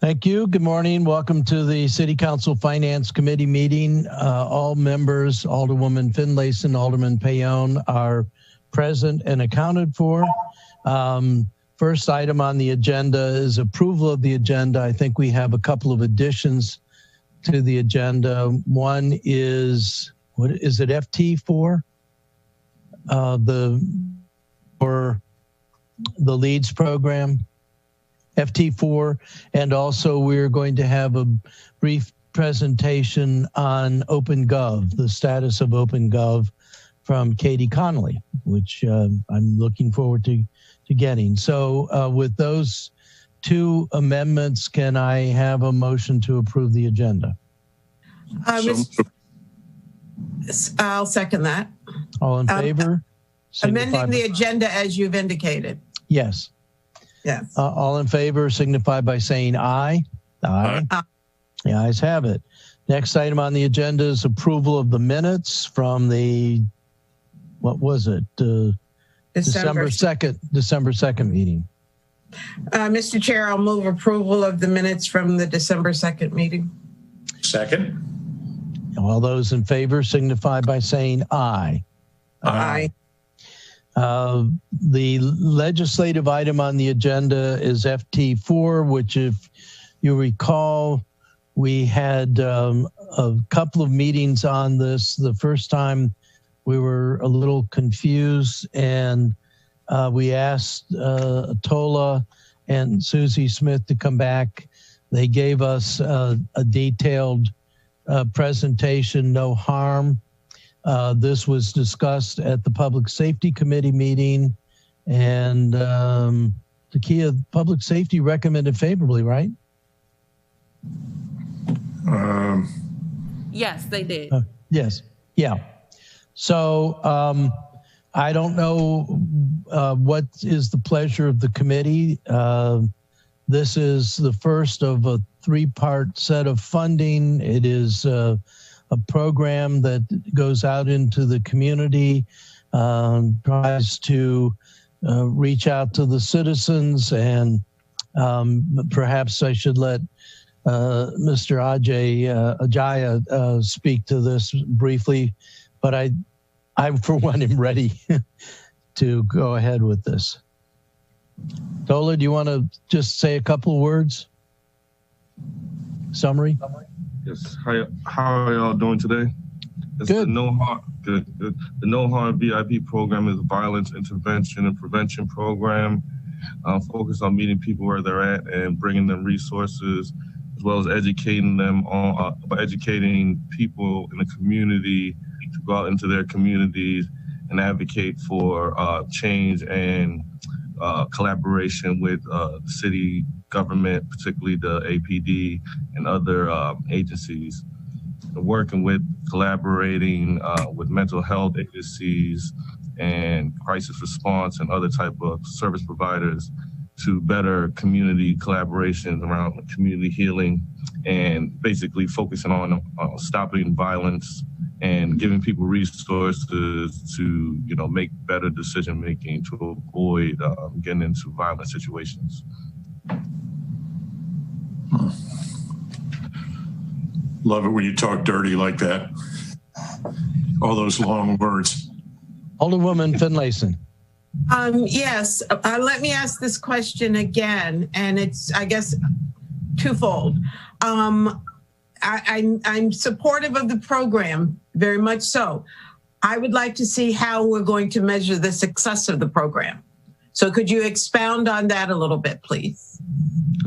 Thank you. Good morning. Welcome to the City Council Finance Committee meeting. All members, Alderwoman Finlayson, Alderman Payon, are present and accounted for. First item on the agenda is approval of the agenda. I think we have a couple of additions to the agenda. One is, what is it, FT4? For the LEADS program. FT4, and also we're going to have a brief presentation on OpenGov, the status of OpenGov from Katie Conley, which I'm looking forward to getting. So with those two amendments, can I have a motion to approve the agenda? I'll second that. All in favor? Amending the agenda as you've indicated. Yes. Yes. All in favor signify by saying aye. Aye. The ayes have it. Next item on the agenda is approval of the minutes from the, what was it? December 2nd meeting. Mr. Chair, I'll move approval of the minutes from the December 2nd meeting. Second. All those in favor signify by saying aye. Aye. The legislative item on the agenda is FT4, which, if you recall, we had a couple of meetings on this. The first time we were a little confused, and we asked Tola and Susie Smith to come back. They gave us a detailed presentation, no harm. This was discussed at the Public Safety Committee meeting, and the key of Public Safety recommended favorably, right? Yes, they did. Yes. Yeah. So I don't know what is the pleasure of the committee. This is the first of a three-part set of funding. It is a program that goes out into the community, tries to reach out to the citizens, and perhaps I should let Mr. Ajaya speak to this briefly, but I for one am ready to go ahead with this. Tola, do you want to just say a couple of words? Summary? Yes. How are y'all doing today? It's good. The No Harm VIP program is a violence intervention and prevention program focused on meeting people where they're at and bringing them resources, as well as educating them on educating people in the community to go out into their communities and advocate for change and collaboration with the city government, particularly the APD and other agencies, collaborating with mental health agencies and crisis response and other type of service providers to better community collaborations around community healing, and basically focusing on stopping violence and giving people resources to, make better decision making to avoid getting into violent situations. Love it when you talk dirty like that. All those long words. Alderwoman Finlayson. Yes, let me ask this question again, and it's, I guess, twofold. I'm supportive of the program, very much so. I would like to see how we're going to measure the success of the program. So could you expound on that a little bit, please?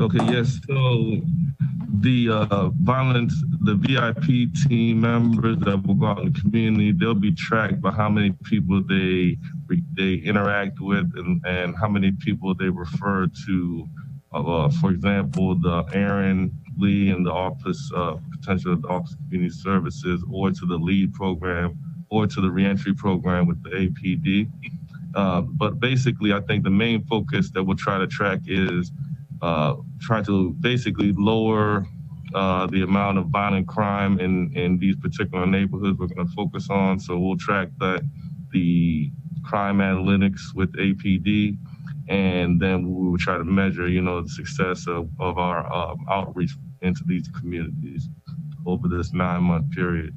Okay, yes. So the VIP team members that will go out in the community, they'll be tracked by how many people they interact with and how many people they refer to. For example, the Aaron Lee and the Office of Community Services, or to the LEAD program, or to the reentry program with the APD. But basically, I think the main focus that we'll try to track is trying to basically lower the amount of violent crime in these particular neighborhoods we're going to focus on. So we'll track the crime analytics with APD, and then we will try to measure, the success of our outreach into these communities over this 9-month period.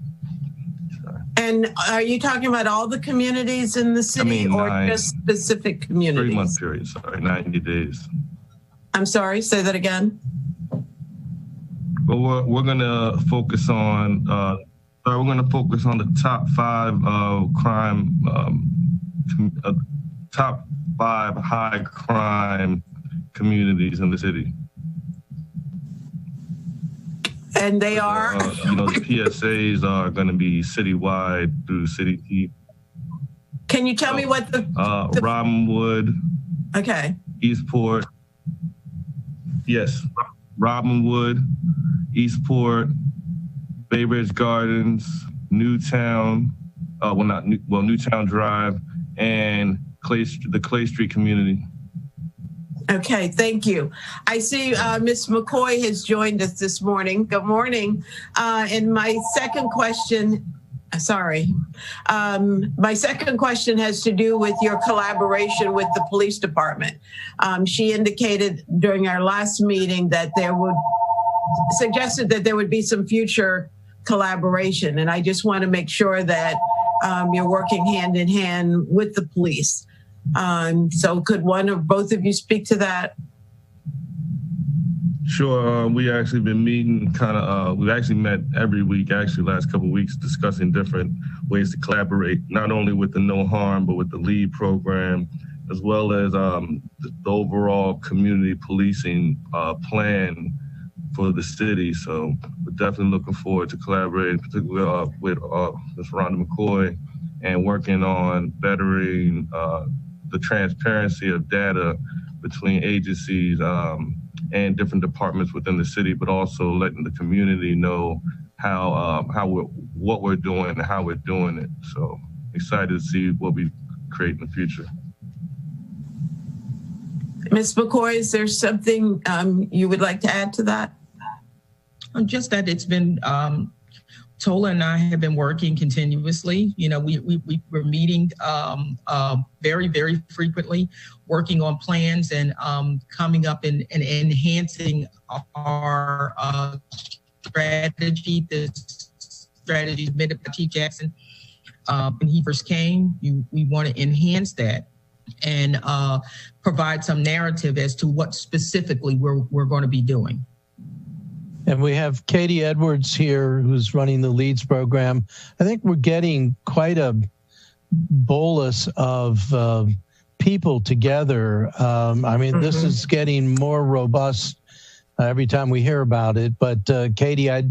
And are you talking about all the communities in the city or just specific communities? 3-month period, 90 days. I'm sorry, say that again. Well, we're going to focus on the top 5 crime, top 5 high crime communities in the city. And they are? The PSAs are going to be citywide through City Keep. Can you tell me what the Robinwood. Okay. Eastport. Yes. Robinwood, Eastport, Bay Ridge Gardens, Newtown, Newtown Drive, and the Clay Street community. Okay, thank you. I see Ms. McCoy has joined us this morning. Good morning. And my second question, my second question has to do with your collaboration with the police department. She indicated during our last meeting that suggested that there would be some future collaboration. And I just want to make sure that you're working hand in hand with the police. So could one or both of you speak to that? Sure. We actually been meeting we've actually met every week, last couple of weeks, discussing different ways to collaborate, not only with the No Harm, but with the LEAD program, as well as the overall community policing plan for the city. So we're definitely looking forward to collaborating, particularly with Ms. Rhonda McCoy, and working on bettering the transparency of data between agencies and different departments within the city, but also letting the community know what we're doing and how we're doing it. So excited to see what we create in the future. Ms. McCoy, is there something you would like to add to that? Just that it's been, Tola and I have been working continuously. We're meeting very, very frequently, working on plans and coming up and enhancing our strategy. This strategy submitted by Chief Jackson when he first came. We want to enhance that and provide some narrative as to what specifically we're going to be doing. And we have Katie Edwards here, who's running the LEADS program. I think we're getting quite a bolus of people together. This is getting more robust every time we hear about it. But Katie, I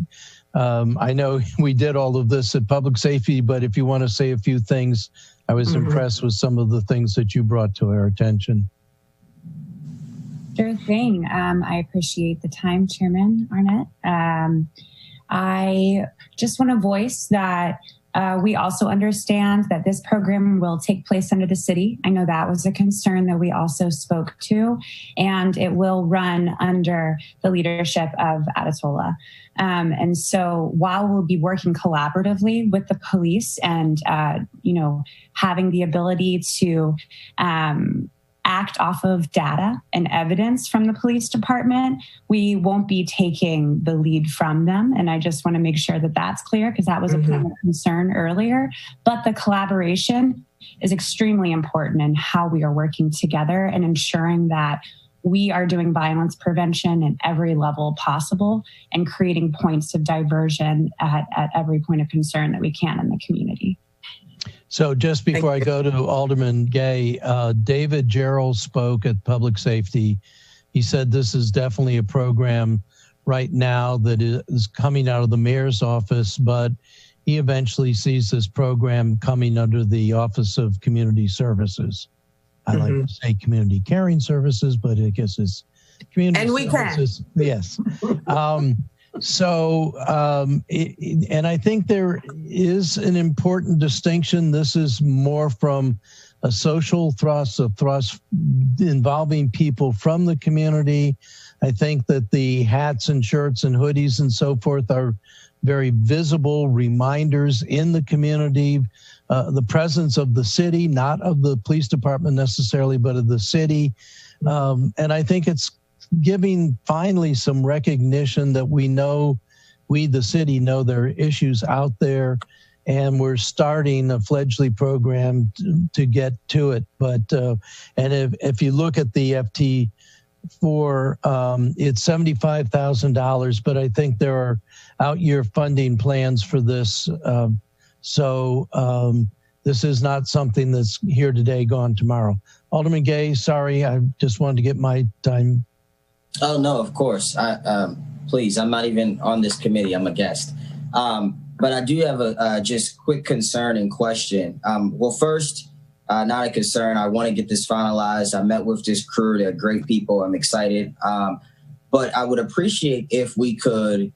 know we did all of this at Public Safety, but if you want to say a few things, I was impressed with some of the things that you brought to our attention. Sure thing. I appreciate the time, Chairman Arnett. I just want to voice that we also understand that this program will take place under the city. I know that was a concern that we also spoke to, and it will run under the leadership of Adetola. And so while we'll be working collaboratively with the police and, having the ability to act off of data and evidence from the police department, we won't be taking the lead from them. And I just want to make sure that that's clear, because that was a point of concern earlier. But the collaboration is extremely important in how we are working together and ensuring that we are doing violence prevention at every level possible and creating points of diversion at every point of concern that we can in the community. So just before I go to Alderman Gay, David Gerald spoke at Public Safety. He said this is definitely a program right now that is coming out of the mayor's office, but he eventually sees this program coming under the Office of Community Services. I like to say community caring services, but I guess it's community services. And we can. Yes. And I think there is an important distinction. This is more from a social thrust, a thrust involving people from the community, I think that the hats and shirts and hoodies and so forth are very visible reminders in the community, the presence of the city, not of the police department necessarily, but of the city. And I think it's giving finally some recognition that we, the city, know there are issues out there, and we're starting a fledgling program to get to it. But and if you look at the FT4, it's $75,000, but I think there are out-year funding plans for this. This is not something that's here today, gone tomorrow. Alderman Gay, sorry, I just wanted to get my time. Oh, no, of course. Please, I'm not even on this committee. I'm a guest. But I do have a just quick concern and question. Well, first, not a concern. I want to get this finalized. I met with this crew. They're great people. I'm excited. But I would appreciate if we could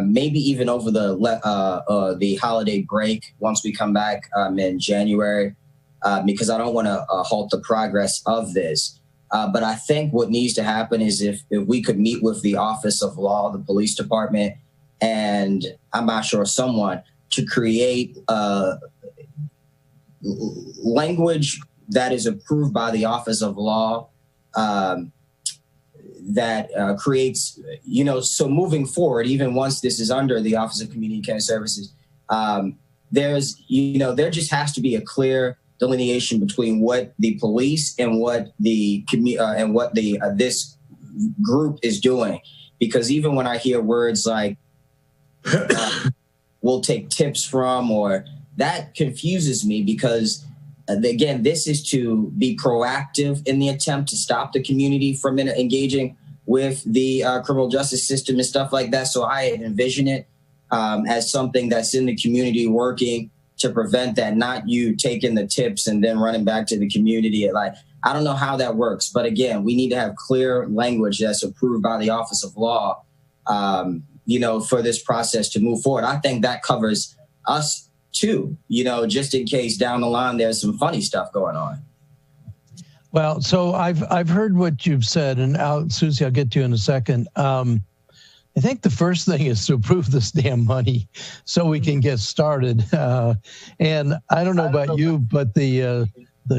maybe even over the holiday break, once we come back in January, because I don't want to halt the progress of this. But I think what needs to happen is if we could meet with the Office of Law, the police department, and I'm not sure someone to create language that is approved by the Office of Law that creates, so moving forward, even once this is under the Office of Community Care Services, there just has to be a clear delineation between what the police and what the this group is doing, because even when I hear words like we'll take tips from, or that confuses me, because again, this is to be proactive in the attempt to stop the community from engaging with the criminal justice system and stuff like that. So I envision it as something that's in the community working to prevent that, not you taking the tips and then running back to the community. I don't know how that works, but again, we need to have clear language that's approved by the Office of Law, for this process to move forward. I think that covers us too, just in case down the line there's some funny stuff going on. Well, so I've heard what you've said, and Susie, I'll get to you in a second. I think the first thing is to approve this damn money so we can get started. And I don't know about you, but the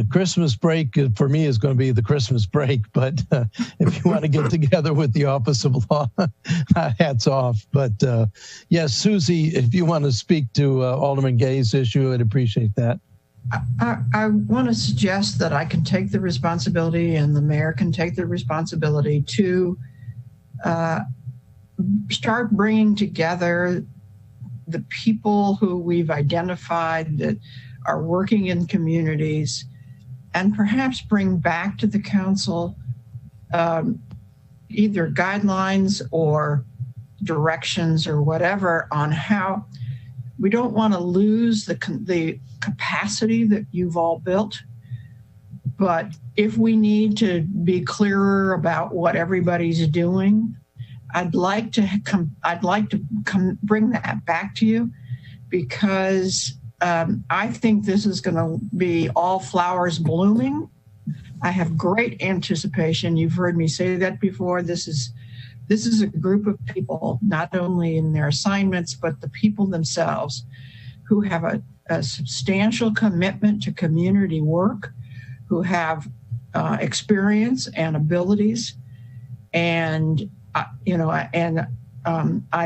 Christmas break for me is going to be the Christmas break. But if you want to get together with the Office of Law, hats off. But yes, Susie, if you want to speak to Alderman Gay's issue, I'd appreciate that. I want to suggest that I can take the responsibility, and the mayor can take the responsibility to start bringing together the people who we've identified that are working in communities, and perhaps bring back to the council either guidelines or directions or whatever on how we don't want to lose the capacity that you've all built. But if we need to be clearer about what everybody's doing, I'd like to bring that back to you, because I think this is going to be all flowers blooming. I have great anticipation. You've heard me say that before. This is a group of people, not only in their assignments, but the people themselves, who have a substantial commitment to community work, who have experience and abilities, and I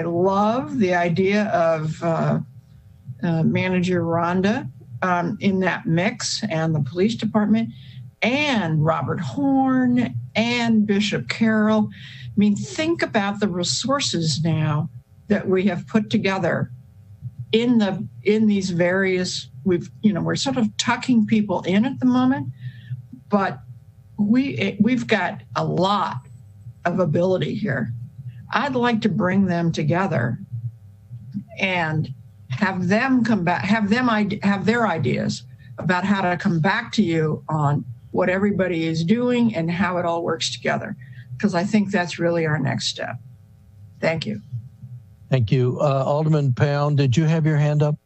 love the idea of Manager Rhonda in that mix, and the police department, and Robert Horn, and Bishop Carroll. I mean, think about the resources now that we have put together in these various. We're sort of tucking people in at the moment, but we've got a lot of ability here. I'd like to bring them together and have them come back, have their ideas about how to come back to you on what everybody is doing and how it all works together, because I think that's really our next step. Thank you. Thank you. Alderman Pound, did you have your hand up?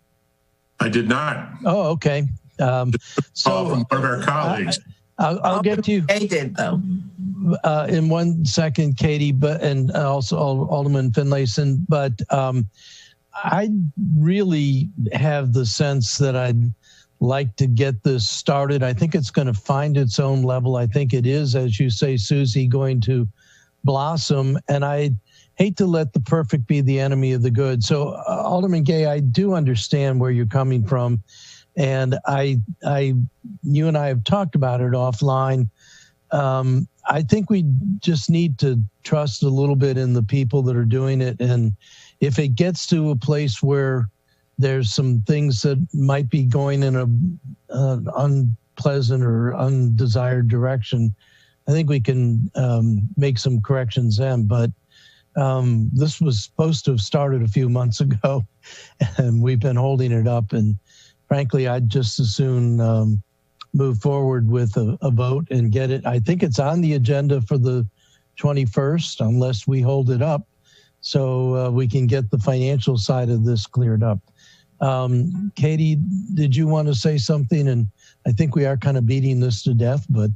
I did not. Oh, okay. So from one of our colleagues. I'll get to you. They did, though. in 1 second, Katie, and also Alderman Finlayson, but I really have the sense that I'd like to get this started. I think it's going to find its own level. I think it is, as you say, Susie, going to blossom. And I hate to let the perfect be the enemy of the good. So Alderman Gay, I do understand where you're coming from. And you and I have talked about it offline. I think we just need to trust a little bit in the people that are doing it. And if it gets to a place where there's some things that might be going in an unpleasant or undesired direction, I think we can make some corrections then. But this was supposed to have started a few months ago, and we've been holding it up. And frankly, I'd just as soon move forward with a vote and get it. I think it's on the agenda for the 21st, unless we hold it up, so we can get the financial side of this cleared up. Katie, did you want to say something? And I think we are kind of beating this to death, but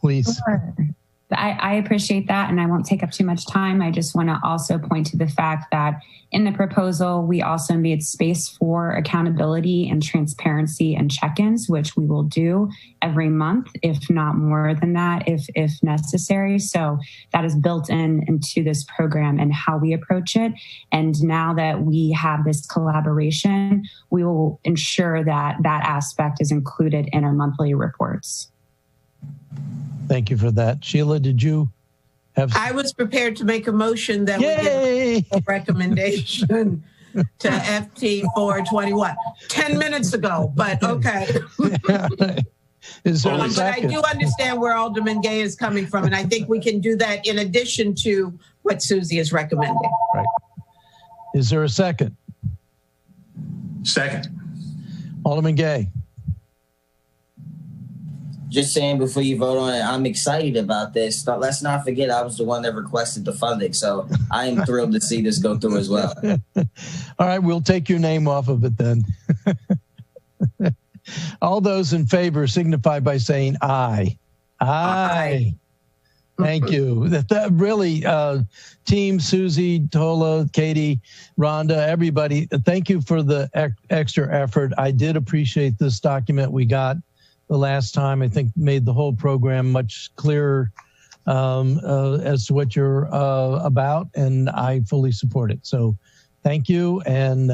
please. Sure. I appreciate that, and I won't take up too much time. I just want to also point to the fact that in the proposal, we also made space for accountability and transparency and check-ins, which we will do every month, if not more than that, if necessary. So that is built into this program and how we approach it. And now that we have this collaboration, we will ensure that that aspect is included in our monthly reports. Thank you for that. Sheila, did you have... I was prepared to make a motion that Yay! we give a recommendation to FT 421 10 minutes ago, but okay. Is there a But I second? do understand where Alderman Gay is coming from, and I think we can do that in addition to what Susie is recommending. Right. Is there a second? Second. Alderman Gay. Just saying before you vote on it, I'm excited about this. Let's not forget I was the one that requested the funding, so I am thrilled to see this go through as well. All right, we'll take your name off of it then. All those in favor signify by saying aye. Aye. Thank you. That really, team Susie, Tola, Katie, Rhonda, everybody, thank you for the extra effort. I did appreciate this document we got the last time. I think made the whole program much clearer as to what you're about, and I fully support it. So thank you, and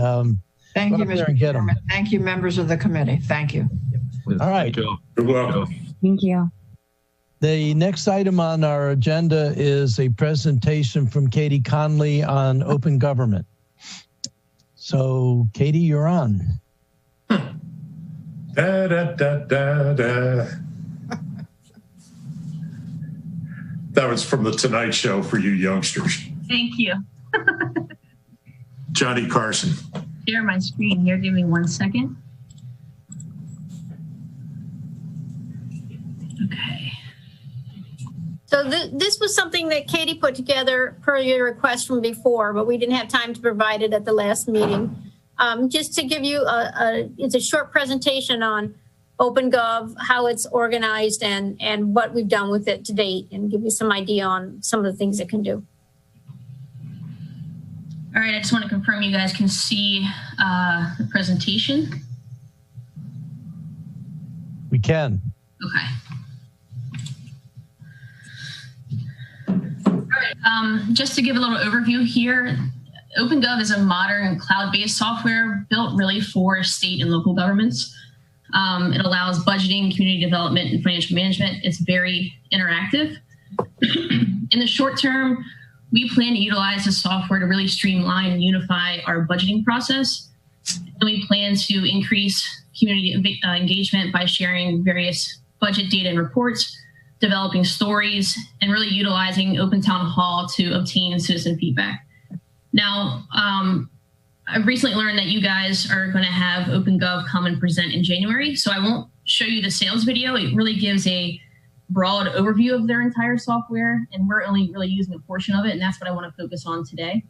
thank you, Mr. Chairman. Thank you, members of the committee. Thank you. All right. You're welcome. Thank you. The next item on our agenda is a presentation from Katie Conley on open government. So, Katie, you're on. Da, da, da, da, da. That was from the Tonight Show for you youngsters. Thank you. Johnny Carson. Share my screen here. Give me 1 second. Okay. So this was something that Katie put together per your request from before, but we didn't have time to provide it at the last meeting. Just to give you it's a short presentation on OpenGov, how it's organized and what we've done with it to date, and give you some idea on some of the things it can do. All right, I just want to confirm you guys can see the presentation. We can. Okay. All right, just to give a little overview here, OpenGov is a modern cloud-based software built really for state and local governments. It allows budgeting, community development, and financial management. It's very interactive. In the short term, we plan to utilize the software to really streamline and unify our budgeting process. And we plan to increase community engagement by sharing various budget data and reports, developing stories, and really utilizing Open Town Hall to obtain citizen feedback. Now, I've recently learned that you guys are going to have OpenGov come and present in January, so I won't show you the sales video. It really gives a broad overview of their entire software, and we're only really using a portion of it, and that's what I want to focus on today.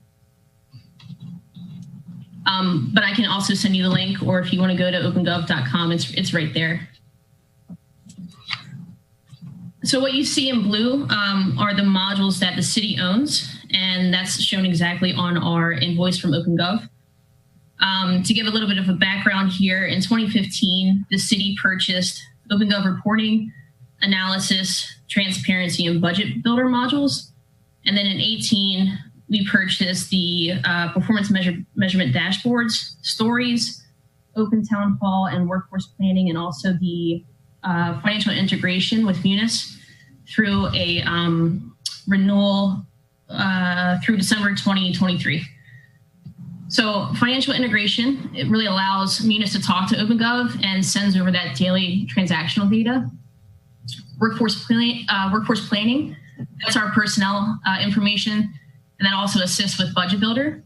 But I can also send you the link, or if you want to go to opengov.com, it's right there. So what you see in blue are the modules that the city owns, and that's shown exactly on our invoice from OpenGov. To give a little bit of a background here, in 2015, the city purchased OpenGov reporting, analysis, transparency, and budget builder modules. And then in 18, we purchased the performance measurement dashboards, stories, open town hall, and workforce planning, and also the financial integration with Munis through a renewal through December 2023. So financial integration, it really allows Munis to talk to OpenGov and sends over that daily transactional data. Workforce planning, that's our personnel information, and that also assists with budget builder.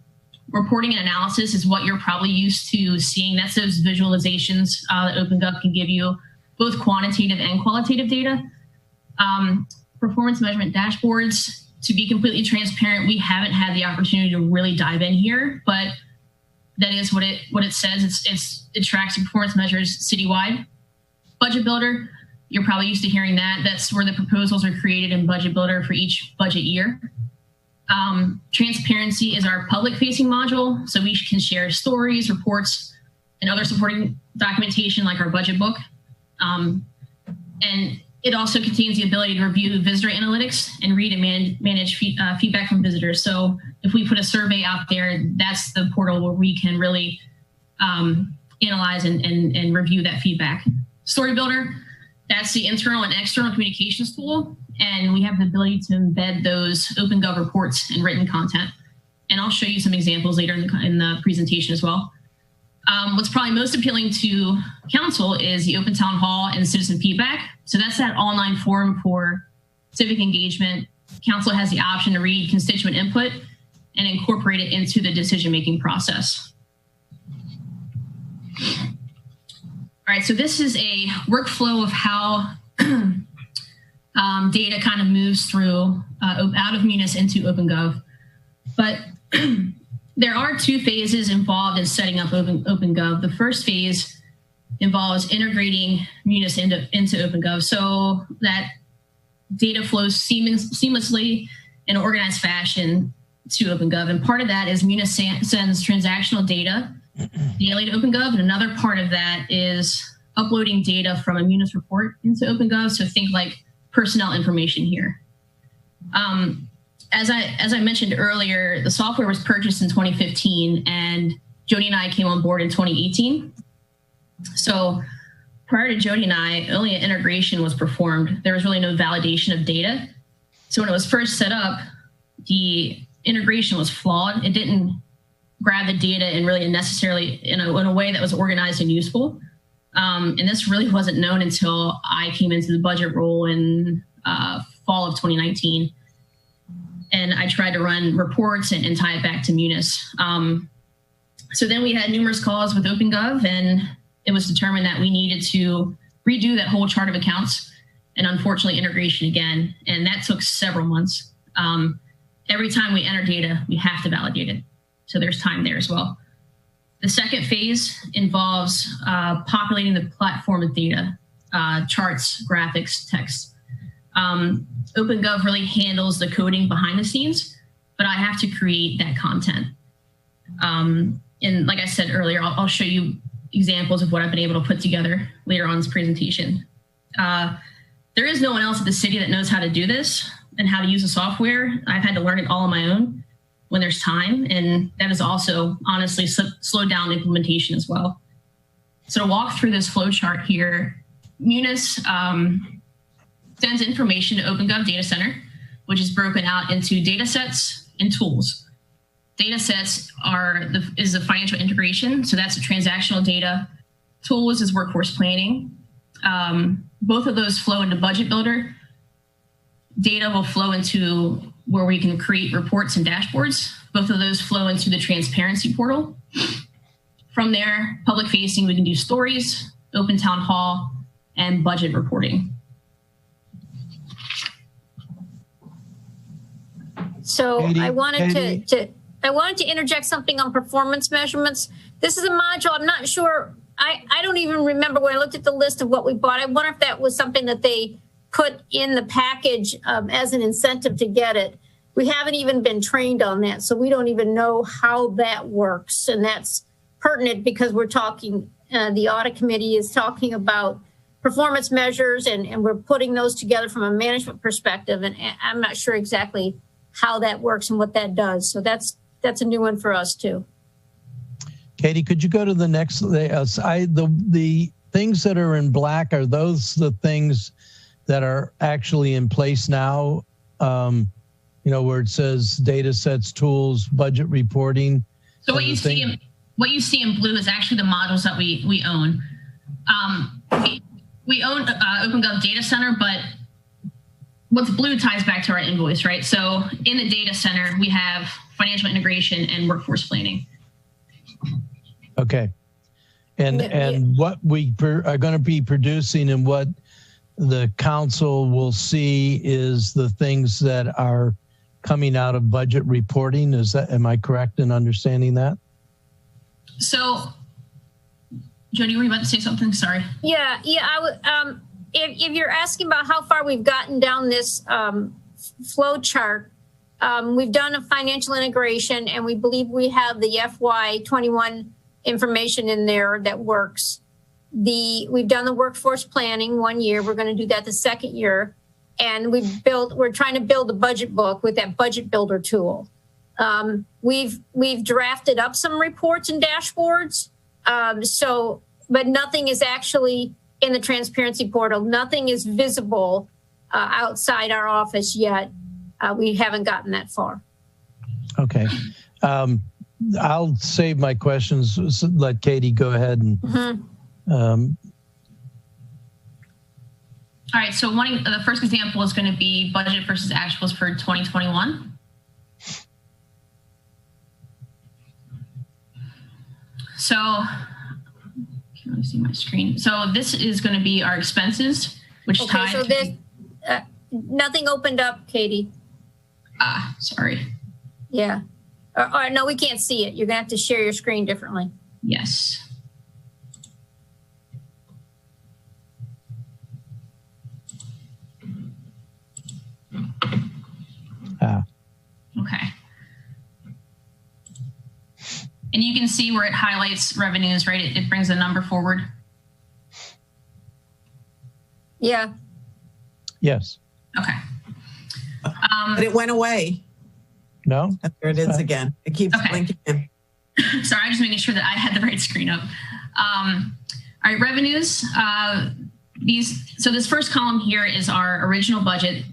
Reporting and analysis is what you're probably used to seeing. That's those visualizations that OpenGov can give you, both quantitative and qualitative data. Performance measurement dashboards, to be completely transparent, we haven't had the opportunity to really dive in here, but that is what it says. It tracks performance measures citywide. Budget builder, you're probably used to hearing that. That's where the proposals are created in budget builder for each budget year. Transparency is our public-facing module, so we can share stories, reports, and other supporting documentation like our budget book. And it also contains the ability to review visitor analytics and read and manage feedback from visitors. So if we put a survey out there, that's the portal where we can really analyze and review that feedback. Story Builder, that's the internal and external communications tool. And we have the ability to embed those OpenGov reports and written content. And I'll show you some examples later in the presentation as well. What's probably most appealing to council is the open town hall and citizen feedback. So that's that online forum for civic engagement. Council has the option to read constituent input and incorporate it into the decision-making process. All right, so this is a workflow of how data kind of moves through out of Munis into OpenGov. But there are two phases involved in setting up OpenGov. The first phase involves integrating Munis into OpenGov so that data flows seamlessly in an organized fashion to OpenGov. And part of that is Munis sends transactional data daily to OpenGov. And another part of that is uploading data from a Munis report into OpenGov. So think like personnel information here. As I mentioned earlier, the software was purchased in 2015 and Jody and I came on board in 2018. So prior to Jody and I, only an integration was performed. There was really no validation of data. So when it was first set up, the integration was flawed. It didn't grab the data and really necessarily in a way that was organized and useful. And this really wasn't known until I came into the budget role in fall of 2019. And I tried to run reports and tie it back to Munis. So then we had numerous calls with OpenGov, and it was determined that we needed to redo that whole chart of accounts and unfortunately integration again. And that took several months. Every time we enter data, we have to validate it. So there's time there as well. The second phase involves populating the platform with data, charts, graphics, text. OpenGov really handles the coding behind the scenes, but I have to create that content. And like I said earlier, I'll show you examples of what I've been able to put together later on in this presentation. There is no one else at the city that knows how to do this and how to use the software. I've had to learn it all on my own when there's time, and that has also honestly slowed down implementation as well. So to walk through this flow chart here, Munis sends information to OpenGov Data Center, which is broken out into data sets and tools. Data sets is the financial integration, so that's the transactional data. Tools is workforce planning. Both of those flow into Budget Builder. Data will flow into where we can create reports and dashboards. Both of those flow into the transparency portal. From there, public facing, we can do stories, open town hall, and budget reporting. So Katie, I wanted to interject something on performance measurements. This is a module. I'm not sure. I don't even remember when I looked at the list of what we bought. I wonder if that was something that they put in the package as an incentive to get it. We haven't even been trained on that, so we don't even know how that works. And that's pertinent because we're talking, the audit committee is talking about performance measures, and we're putting those together from a management perspective. And I'm not sure exactly how that works and what that does. So that's a new one for us too. Katie, could you go to the next? The things that are in black, are those the things that are actually in place now? You know, where it says data sets, tools, budget reporting. So what you see in blue is actually the modules that we own. We own OpenGov Data Center, but what's blue ties back to our invoice, right? So in the data center, we have financial integration and workforce planning. Okay. And what we are going to be producing and what the council will see is the things that are coming out of budget reporting. Am I correct in understanding that? So, Jody, were you about to say something? Sorry. Yeah. I would. If you're asking about how far we've gotten down this flow chart, we've done a financial integration, and we believe we have the FY21 information in there that works. We've done the workforce planning 1 year. We're going to do that the second year, and we're trying to build a budget book with that budget builder tool. We've drafted up some reports and dashboards. But nothing is actually in the transparency portal. Nothing is visible outside our office yet. We haven't gotten that far. Okay. I'll save my questions. Let Katie go ahead and. All right. So the first example is going to be budget versus actuals for 2021. So. Let me see my screen. So this is going to be our expenses, which okay, so nothing opened up, Katie. Sorry. Yeah. No, we can't see it. You're going to have to share your screen differently. Yes. Okay. And you can see where it highlights revenues, right? It brings the number forward. Yeah. Yes. Okay. But it went away. No? There it is again. It keeps blinking in. Sorry, I'm just making sure that I had the right screen up. All right, revenues. So this first column here is our original budget.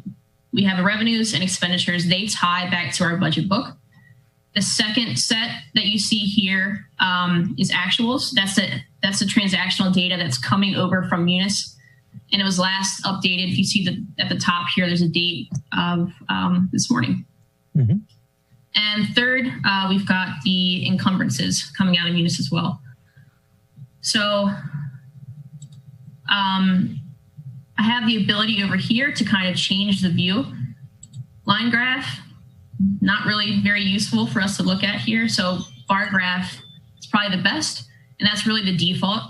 We have revenues and expenditures. They tie back to our budget book. The second set that you see here is actuals. That's the transactional data that's coming over from Munis, and it was last updated. If you see at the top here, there's a date of this morning. Mm-hmm. And third, we've got the encumbrances coming out of Munis as well. So I have the ability over here to kind of change the view. Line graph, not really very useful for us to look at here. So bar graph is probably the best, and that's really the default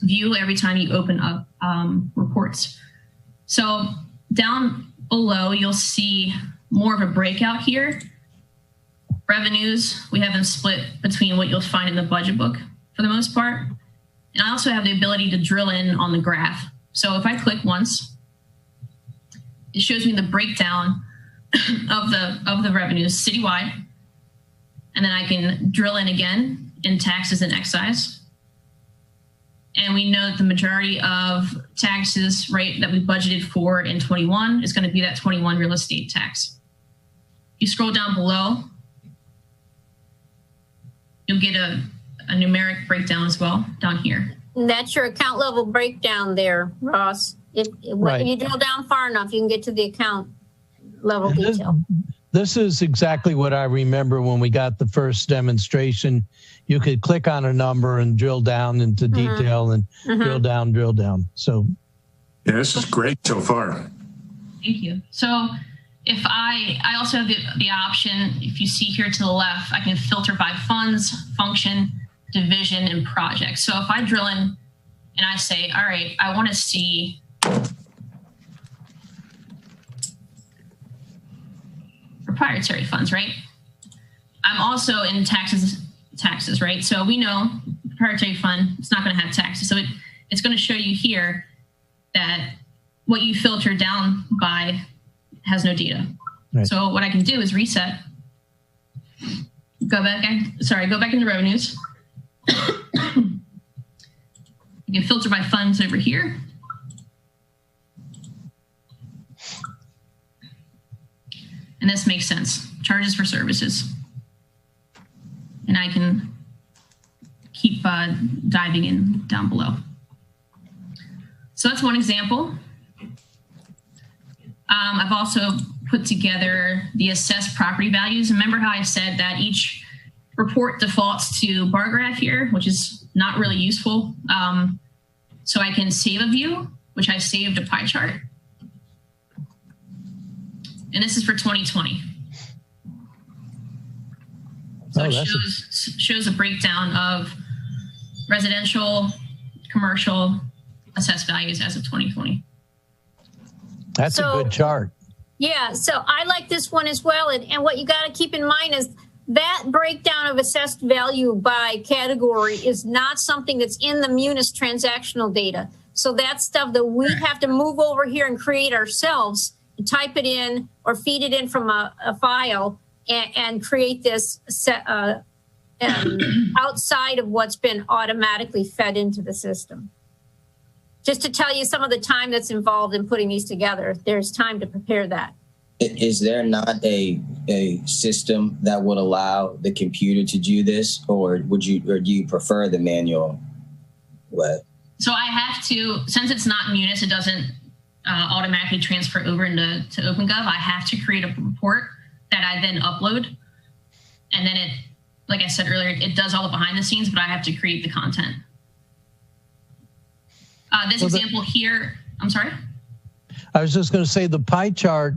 view every time you open up reports. So down below, you'll see more of a breakout here. Revenues, we have them split between what you'll find in the budget book for the most part. And I also have the ability to drill in on the graph. So if I click once, it shows me the breakdown of the revenues citywide, and then I can drill in again in taxes and excise. And we know that the majority of taxes, right, that we budgeted for in 21 is going to be that 21 real estate tax. You scroll down below, you'll get a numeric breakdown as well down here. And that's your account level breakdown there, Ross. If you drill down far enough, you can get to the account level detail. This is exactly what I remember when we got the first demonstration. You could click on a number and drill down into detail and drill down. So, yeah, this is great so far. Thank you. So if I also have the option, if you see here to the left, I can filter by funds, function, division, and project. So if I drill in and I say, all right, I want to see proprietary funds, right? I'm also in taxes, right? So we know proprietary fund, it's not going to have taxes. So it's going to show you here that what you filter down by has no data. Right. So what I can do is reset, go back into revenues. You can filter by funds over here. And this makes sense. Charges for services. And I can keep diving in down below. So that's one example. I've also put together the assessed property values. Remember how I said that each report defaults to bar graph here, which is not really useful. So I can save a view, which I saved a pie chart. And this is for 2020. So it shows a breakdown of residential, commercial, assessed values as of 2020. That's a good chart. Yeah, so I like this one as well. And what you got to keep in mind is that breakdown of assessed value by category is not something that's in the Munis transactional data. So that's stuff that we have to move over here and create ourselves, and type it in or feed it in from a file and create this outside of what's been automatically fed into the system. Just to tell you some of the time that's involved in putting these together, there's time to prepare that. Is there not a system that would allow the computer to do this, or do you prefer the manual way? So I have to, since it's not Munis, it doesn't automatically transfer over into OpenGov. I have to create a report that I then upload, and then it, like I said earlier, it does all the behind the scenes, but I have to create the content. This example here, I'm sorry? I was just going to say the pie chart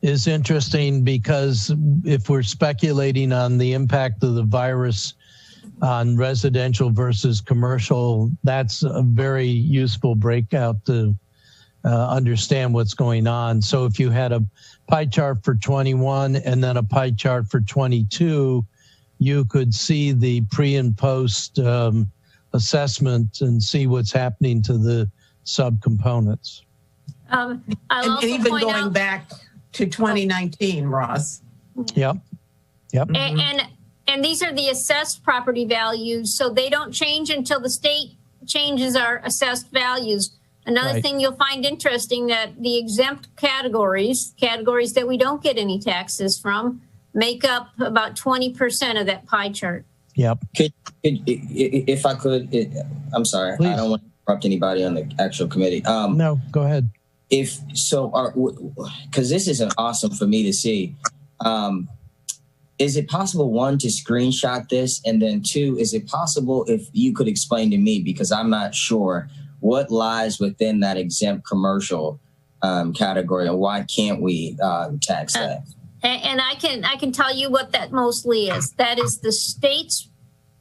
is interesting because if we're speculating on the impact of the virus on residential versus commercial, that's a very useful breakout to understand what's going on. So if you had a pie chart for 21 and then a pie chart for 22, you could see the pre and post assessment and see what's happening to the subcomponents. And even going back to 2019, Ross. Yep. And these are the assessed property values, so they don't change until the state changes our assessed values. Another thing you'll find interesting, that the exempt categories that we don't get any taxes from, make up about 20% of that pie chart. Yep. If I could, I'm sorry, please. I don't want to interrupt anybody on the actual committee. No, go ahead. Because this is awesome for me to see. Is it possible, one, to screenshot this? And then two, is it possible if you could explain to me, because I'm not sure, what lies within that exempt commercial category, and why can't we tax that? And I can tell you what that mostly is. That is the state's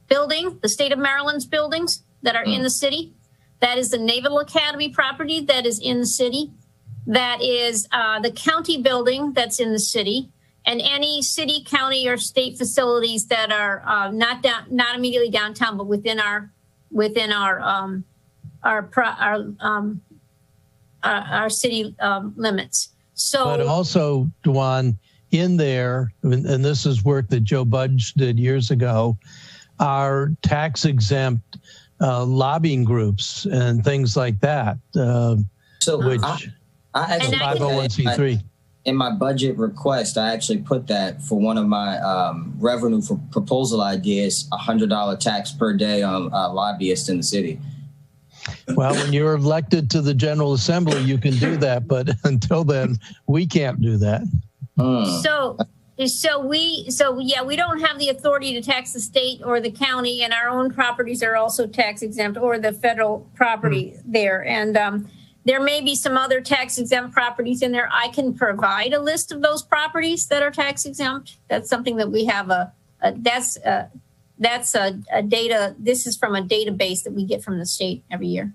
building, the state of Maryland's buildings that are in the city. That is the Naval Academy property that is in the city. That is the county building that's in the city, and any city, county, or state facilities that are not immediately downtown, but within our city limits. So, but also, Dwan, in there, and this is work that Joe Budge did years ago, are tax exempt lobbying groups and things like that. I actually 501c3. In my budget request, I actually put that for one of my revenue for proposal ideas, $100 tax per day on lobbyists in the city. Well, when you're elected to the General Assembly, you can do that, but until then, we can't do that. So we don't have the authority to tax the state or the county, and our own properties are also tax exempt, or the federal property there. And there may be some other tax exempt properties in there. I can provide a list of those properties that are tax exempt. That's something that we have that's a data. This is from a database that we get from the state every year.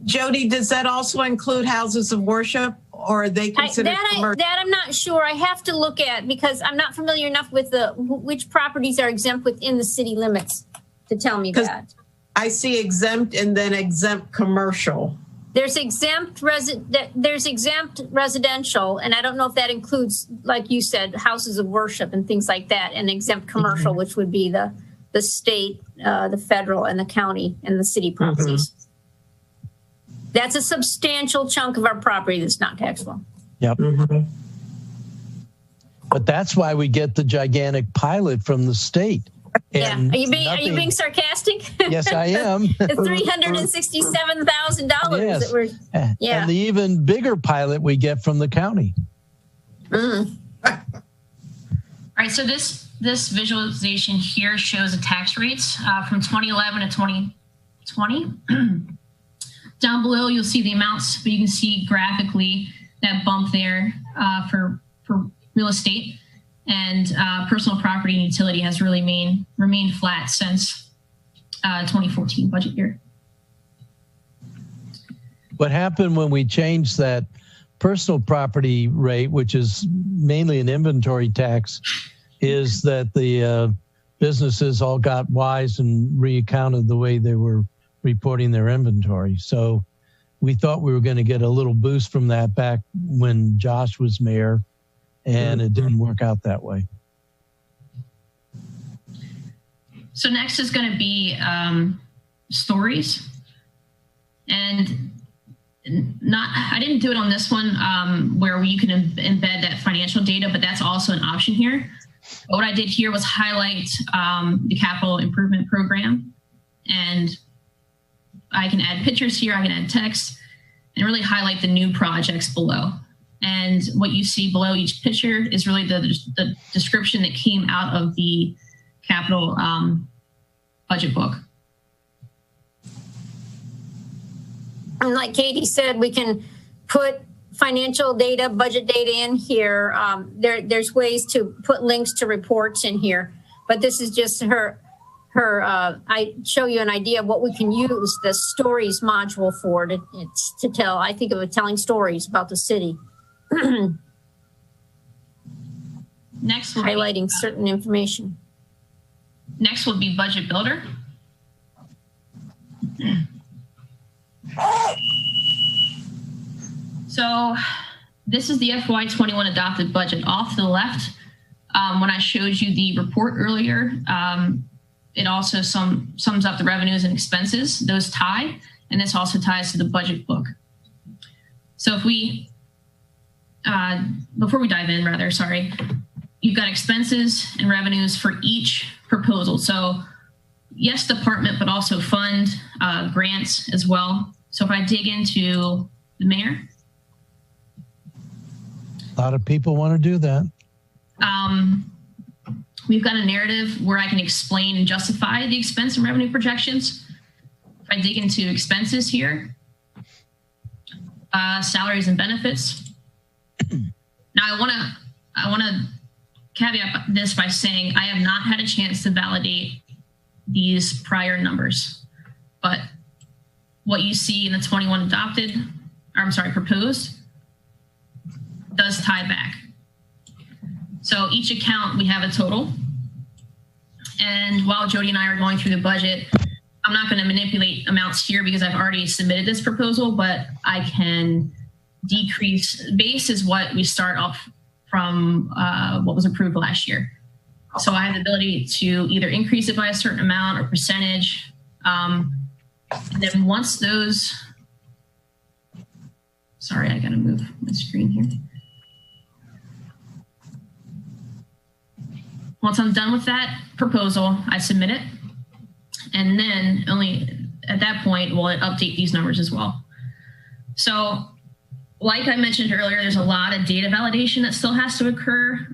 Jody, does that also include houses of worship, or are they considered commercial? That I'm not sure. I have to look at, because I'm not familiar enough with which properties are exempt within the city limits to tell me that. I see exempt and then exempt commercial. There's exempt residential, and I don't know if that includes, like you said, houses of worship and things like that, and exempt commercial, which would be the state, the federal, and the county and the city properties. That's a substantial chunk of our property that's not taxable. Yep. But that's why we get the gigantic pilot from the state. And are you being sarcastic? Yes, I am. The $367,000 yes. that we're, and the even bigger pilot we get from the county. All right, so this visualization here shows the tax rates from 2011 to 2020. Down below, you'll see the amounts, but you can see graphically that bump there for real estate. And personal property and utility has really remained flat since 2014 budget year. What happened when we changed that personal property rate, which is mainly an inventory tax, is that the businesses all got wise and reaccounted the way they were reporting their inventory. So we thought we were going to get a little boost from that back when Josh was mayor, and it didn't work out that way. So next is going to be stories. And I didn't do it on this one where you can embed that financial data, but that's also an option here. But what I did here was highlight the capital improvement program, and I can add pictures here, I can add text, and really highlight the new projects below. And what you see below each picture is really the description that came out of the capital budget book. And like Katie said, we can put financial data, budget data in here. There's ways to put links to reports in here, but this is just I show you an idea of what we can use the stories module for to tell. I think of it telling stories about the city. Next will highlighting certain information. Next will be budget builder. So this is the FY21 adopted budget. Off to the left, when I showed you the report earlier, it also sums up the revenues and expenses. Those tie, and this also ties to the budget book. So if we, before we dive in, you've got expenses and revenues for each proposal. So yes, department, but also fund, grants as well. So if I dig into the mayor. A lot of people want to do that. We've got a narrative where I can explain and justify the expense and revenue projections. If I dig into expenses here, salaries and benefits. Now I want to caveat this by saying I have not had a chance to validate these prior numbers, but what you see in the 21 proposed does tie back. So each account, we have a total. And while Jody and I are going through the budget, I'm not going to manipulate amounts here because I've already submitted this proposal, but I can decrease. Base is what we start off from what was approved last year. So I have the ability to either increase it by a certain amount or percentage. And then once those, sorry, I got to move my screen here. Once I'm done with that proposal, I submit it. And then only at that point will it update these numbers as well. So like I mentioned earlier, there's a lot of data validation that still has to occur.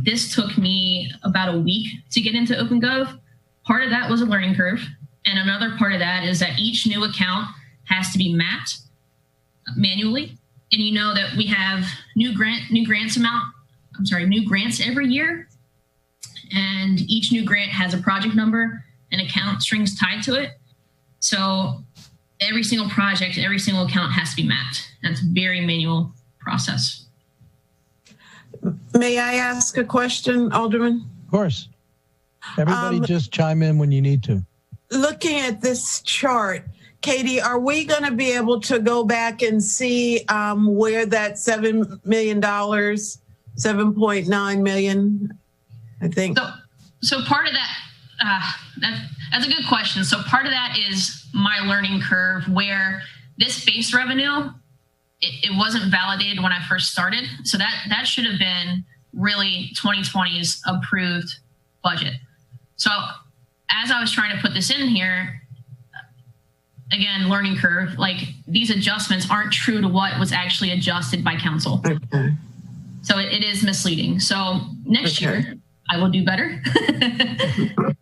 This took me about a week to get into OpenGov. Part of that was a learning curve. And another part of that is that each new account has to be mapped manually. And you know that we have new grants every year. And each new grant has a project number and account strings tied to it. So every single project, every single account has to be mapped. That's a very manual process. May I ask a question, Alderman? Of course. Everybody just chime in when you need to. Looking at this chart, Katie, are we going to be able to go back and see where that $7 million, 7.9 million, I think? So part of that, that's a good question. So part of that is my learning curve, where this base revenue, it wasn't validated when I first started. So that should have been really 2020's approved budget. So as I was trying to put this in here, again, learning curve, like these adjustments aren't true to what was actually adjusted by council. Okay. So it is misleading. So next year I will do better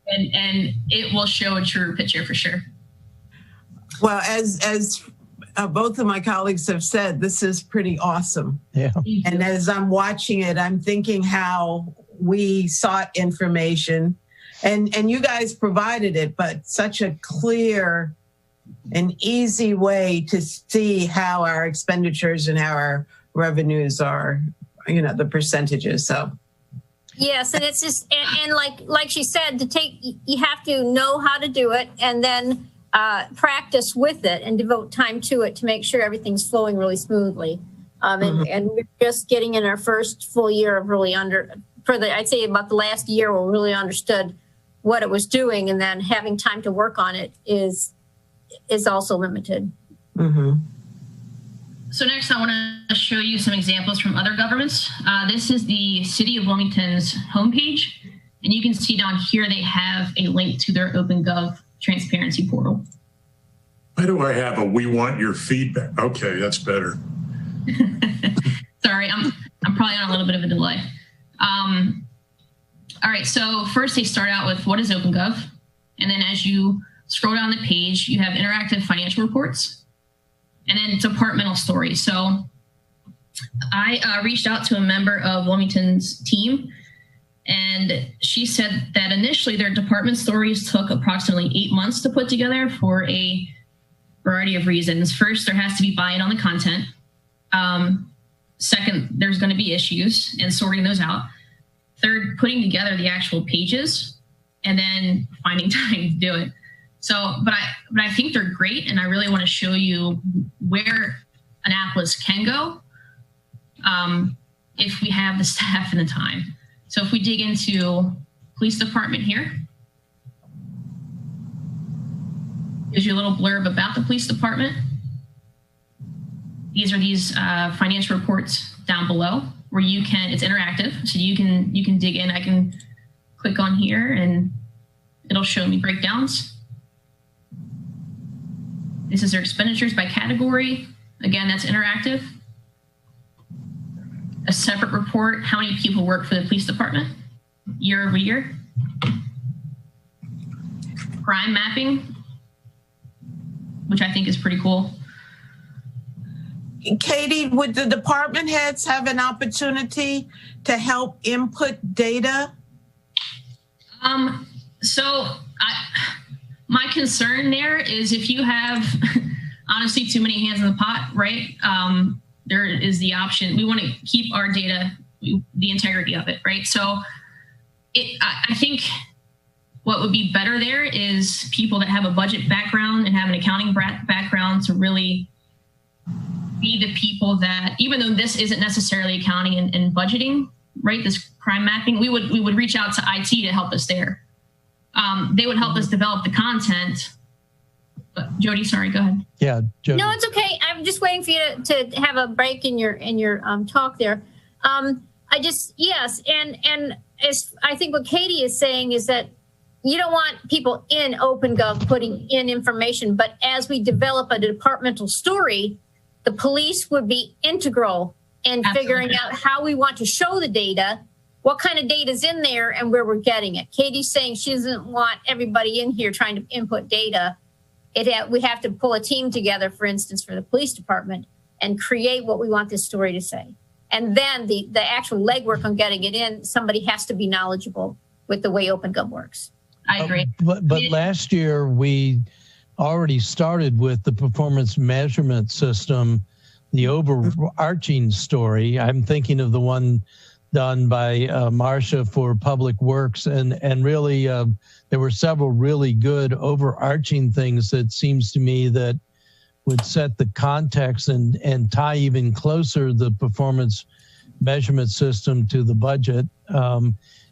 and it will show a truer picture for sure. Well, as both of my colleagues have said, this is pretty awesome. Yeah. And as I'm watching it, I'm thinking how we sought information and you guys provided it, but such a clear and easy way to see how our expenditures and how our revenues are, you know, the percentages. So. Yes, and it's just, and like she said, you have to know how to do it and then practice with it and devote time to it to make sure everything's flowing really smoothly. And we're just getting in our first full year of really I'd say about the last year, we really understood what it was doing, and then having time to work on it is also limited. So next I want to show you some examples from other governments. This is the City of Wilmington's homepage, and you can see down here they have a link to their OpenGov transparency portal. Why do I have a "we want your feedback"? Okay, that's better. Sorry, I'm probably on a little bit of a delay. All right, so first they start out with what is OpenGov, and then as you scroll down the page, you have interactive financial reports, and then departmental stories. So I reached out to a member of Wilmington's team, and she said that initially their department stories took approximately 8 months to put together for a variety of reasons. First, there has to be buy-in on the content. Second, there's going to be issues and sorting those out. Third, putting together the actual pages, and then finding time to do it. So, but I think they're great, and I really want to show you where Annapolis can go if we have the staff and the time. So if we dig into police department here, gives you a little blurb about the police department. These are financial reports down below where you can, it's interactive, so you can dig in. I can click on here and it'll show me breakdowns. This is their expenditures by category. Again, that's interactive. A separate report, how many people work for the police department year over year. Crime mapping, which I think is pretty cool. Katie, would the department heads have an opportunity to help input data? My concern there is if you have honestly too many hands in the pot, right? There is the option. We want to keep our data, the integrity of it, right? So I think what would be better there is people that have a budget background and have an accounting background to really be the people that, even though this isn't necessarily accounting and budgeting, right? This crime mapping, we would reach out to IT to help us there. They would help us develop the content. But Jody, sorry, go ahead. Yeah, Jody. No, it's okay. I'm just waiting for you to have a break in your talk there. Yes, and as I think what Katie is saying is that you don't want people in OpenGov putting in information, but as we develop a departmental story, the police would be integral in figuring out how we want to show the data, what kind of data is in there, and where we're getting it. Katie's saying she doesn't want everybody in here trying to input data. We have to pull a team together, for instance, for the police department and create what we want this story to say. And then the actual legwork on getting it in, somebody has to be knowledgeable with the way OpenGov works. I agree. But last year we already started with the performance measurement system the overarching story. I'm thinking of the one done by Marcia for Public Works, and really there were several really good overarching things that seems to me that would set the context and tie even closer the performance measurement system to the budget.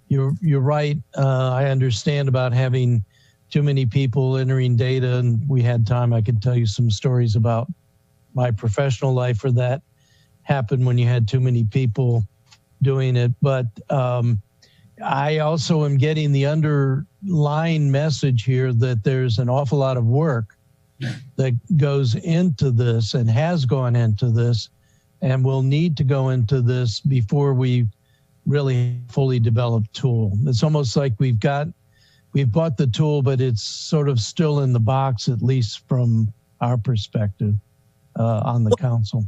You're right. I understand about having too many people entering data, and we had time. I could tell you some stories about my professional life where that happened when you had too many people doing it. But I also am getting the underlying message here that there's an awful lot of work that goes into this and has gone into this and will need to go into this before we really fully developed tool. It's almost like we've bought the tool, but it's sort of still in the box, at least from our perspective on the council.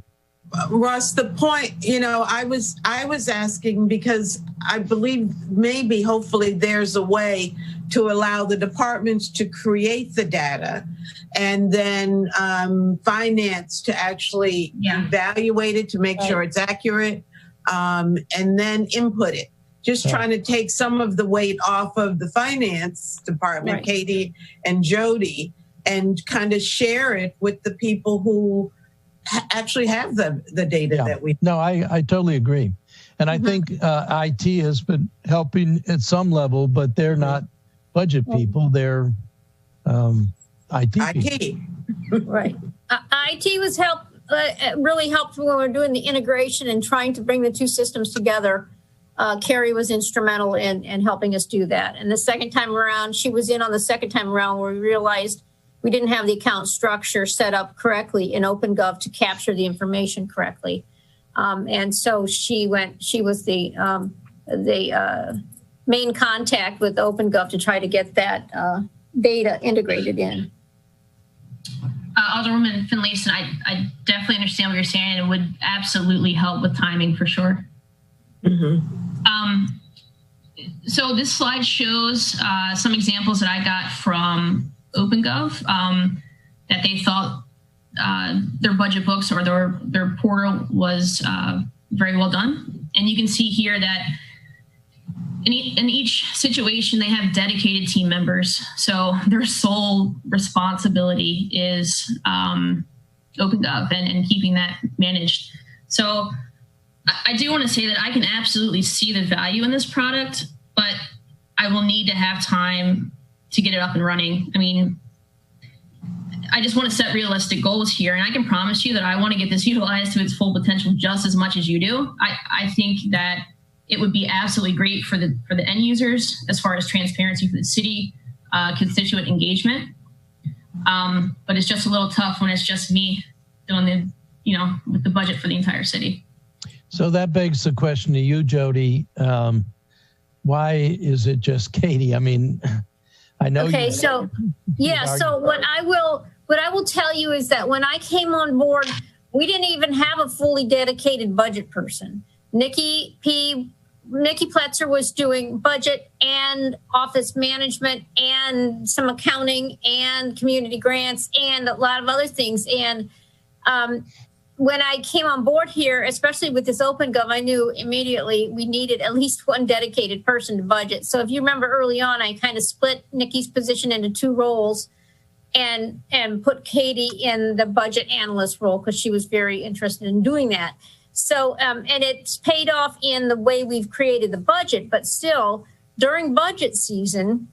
Russ, the point, I was asking because I believe maybe hopefully there's a way to allow the departments to create the data and then finance to actually evaluate it to make sure it's accurate and then input it. Just trying to take some of the weight off of the finance department, Katie and Jody, and kind of share it with the people who actually have the data that we. No, I totally agree. And I think IT has been helping at some level, but they're not budget people. They're IT people. Right. IT was really helpful when we were doing the integration and trying to bring the two systems together. Carrie was instrumental in helping us do that. And the second time around, she was in on the second time around where we realized we didn't have the account structure set up correctly in OpenGov to capture the information correctly. And so she was the main contact with OpenGov to try to get that data integrated in. Alderwoman Finlayson, I definitely understand what you're saying. It would absolutely help with timing for sure. So this slide shows some examples that I got from OpenGov that they thought their budget books or their portal was very well done. And you can see here that in each situation, they have dedicated team members. So their sole responsibility is OpenGov and keeping that managed. So I do want to say that I can absolutely see the value in this product, but I will need to have time to get it up and running. I mean, I just want to set realistic goals here, and I can promise you that I want to get this utilized to its full potential just as much as you do. I think that it would be absolutely great for the end users as far as transparency for the city, constituent engagement. But it's just a little tough when it's just me doing with the budget for the entire city. So that begs the question to you, Jody. Why is it just Katie? I mean, I know. Okay, so what I will tell you is that when I came on board, we didn't even have a fully dedicated budget person. Nikki Pletzer was doing budget and office management and some accounting and community grants and a lot of other things. And when I came on board here, especially with this OpenGov, I knew immediately we needed at least one dedicated person to budget. So if you remember early on, I kind of split Nikki's position into two roles and put Katie in the budget analyst role because she was very interested in doing that. So, and it's paid off in the way we've created the budget, but still during budget season,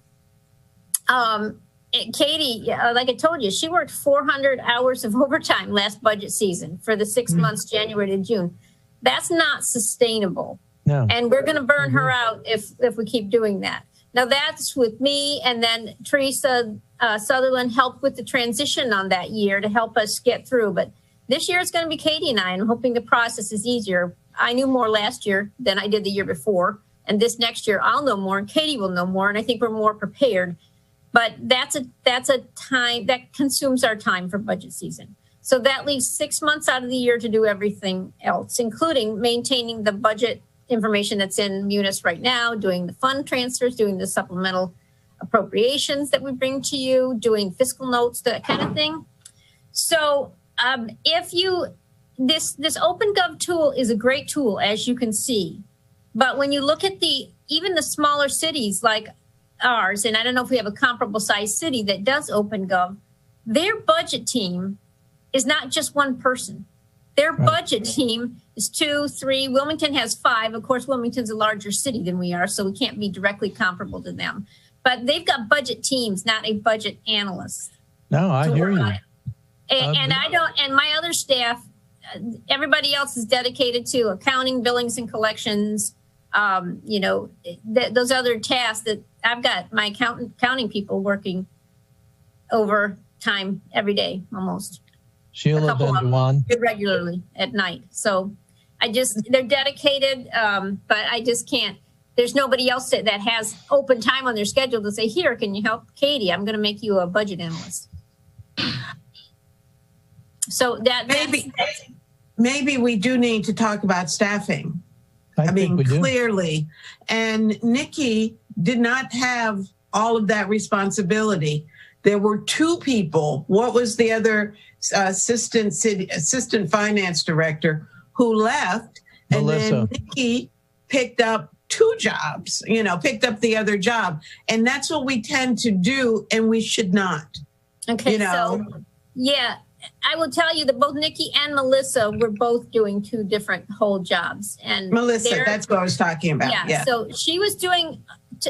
Katie, like I told you, she worked 400 hours of overtime last budget season for the 6 months, January to June. That's not sustainable. No. And we're going to burn her out if we keep doing that. Now that's with me, and then Teresa Sutherland helped with the transition on that year to help us get through. But this year it's going to be Katie and I. I'm hoping the process is easier. I knew more last year than I did the year before. And this next year I'll know more and Katie will know more. And I think we're more prepared. But that's a time that consumes our time for budget season. So that leaves 6 months out of the year to do everything else, including maintaining the budget information that's in Munis right now, doing the fund transfers, doing the supplemental appropriations that we bring to you, doing fiscal notes, that kind of thing. So if you this OpenGov tool is a great tool, as you can see. But when you look at even the smaller cities like ours, and I don't know if we have a comparable size city that does OpenGov, their budget team is not just one person. Their budget team is 2, 3. Wilmington has 5. Of course, Wilmington's a larger city than we are, so we can't be directly comparable to them. But they've got budget teams, not a budget analyst. No, I hear you. And I don't. And my other staff, everybody else is dedicated to accounting, billings, and collections. You know, those other tasks that I've got my accounting people working overtime every day almost. Sheila Benjawan. Regularly at night. So they're dedicated, but I just can't. There's nobody else that has open time on their schedule to say, here, can you help Katie? I'm going to make you a budget analyst. So maybe we do need to talk about staffing. I mean, clearly. And Nikki did not have all of that responsibility. There were 2 people. What was the other assistant finance director who left? Melissa. And then Nikki picked up 2 jobs, picked up the other job. And that's what we tend to do, and we should not. Okay, so, yeah, I will tell you that both Nikki and Melissa were both doing 2 different whole jobs. And Melissa, that's what I was talking about. Yeah. So she was doing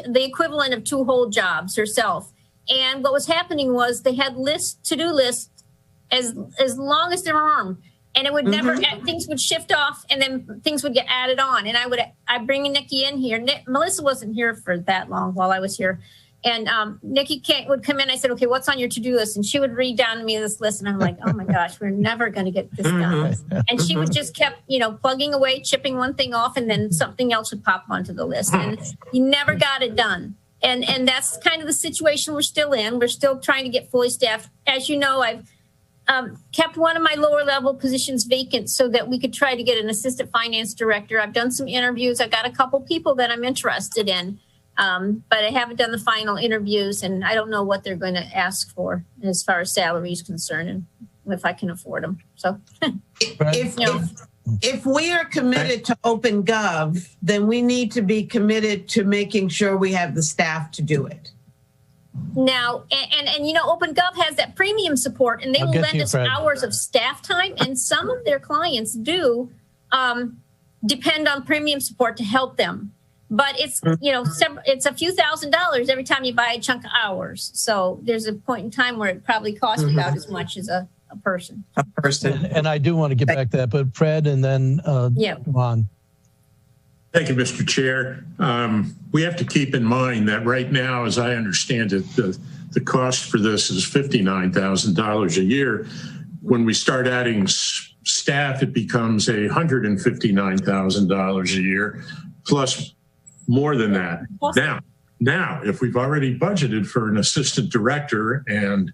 the equivalent of 2 whole jobs herself. And what was happening was they had to-do lists as long as their arm. And it would never, things would shift off and then things would get added on. And I'd bring Nikki in here. Melissa wasn't here for that long while I was here. And Nikki would come in. I said, okay, what's on your to-do list? And she would read down to me this list. And I'm like, oh my gosh, we're never going to get this done. And she would just kept, plugging away, chipping one thing off, and then something else would pop onto the list. And you never got it done. And that's kind of the situation we're still in. We're still trying to get fully staffed. As you know, I've kept one of my lower level positions vacant so that we could try to get an assistant finance director. I've done some interviews. I've got a couple people that I'm interested in, but I haven't done the final interviews, and I don't know what they're going to ask for as far as salary is concerned and if I can afford them. So if we are committed to OpenGov, then we need to be committed to making sure we have the staff to do it. Now, and OpenGov has that premium support, and they will lend us hours of staff time. And some of their clients do depend on premium support to help them. But it's, it's a few $1,000s every time you buy a chunk of hours. So there's a point in time where it probably costs about as much as a person. And I do want to get back to that, but Fred and then Juan. Thank you, Mr. Chair. We have to keep in mind that right now, as I understand it, the cost for this is $59,000 a year. When we start adding staff, it becomes $159,000 a year, plus more than that. Now, if we've already budgeted for an assistant director and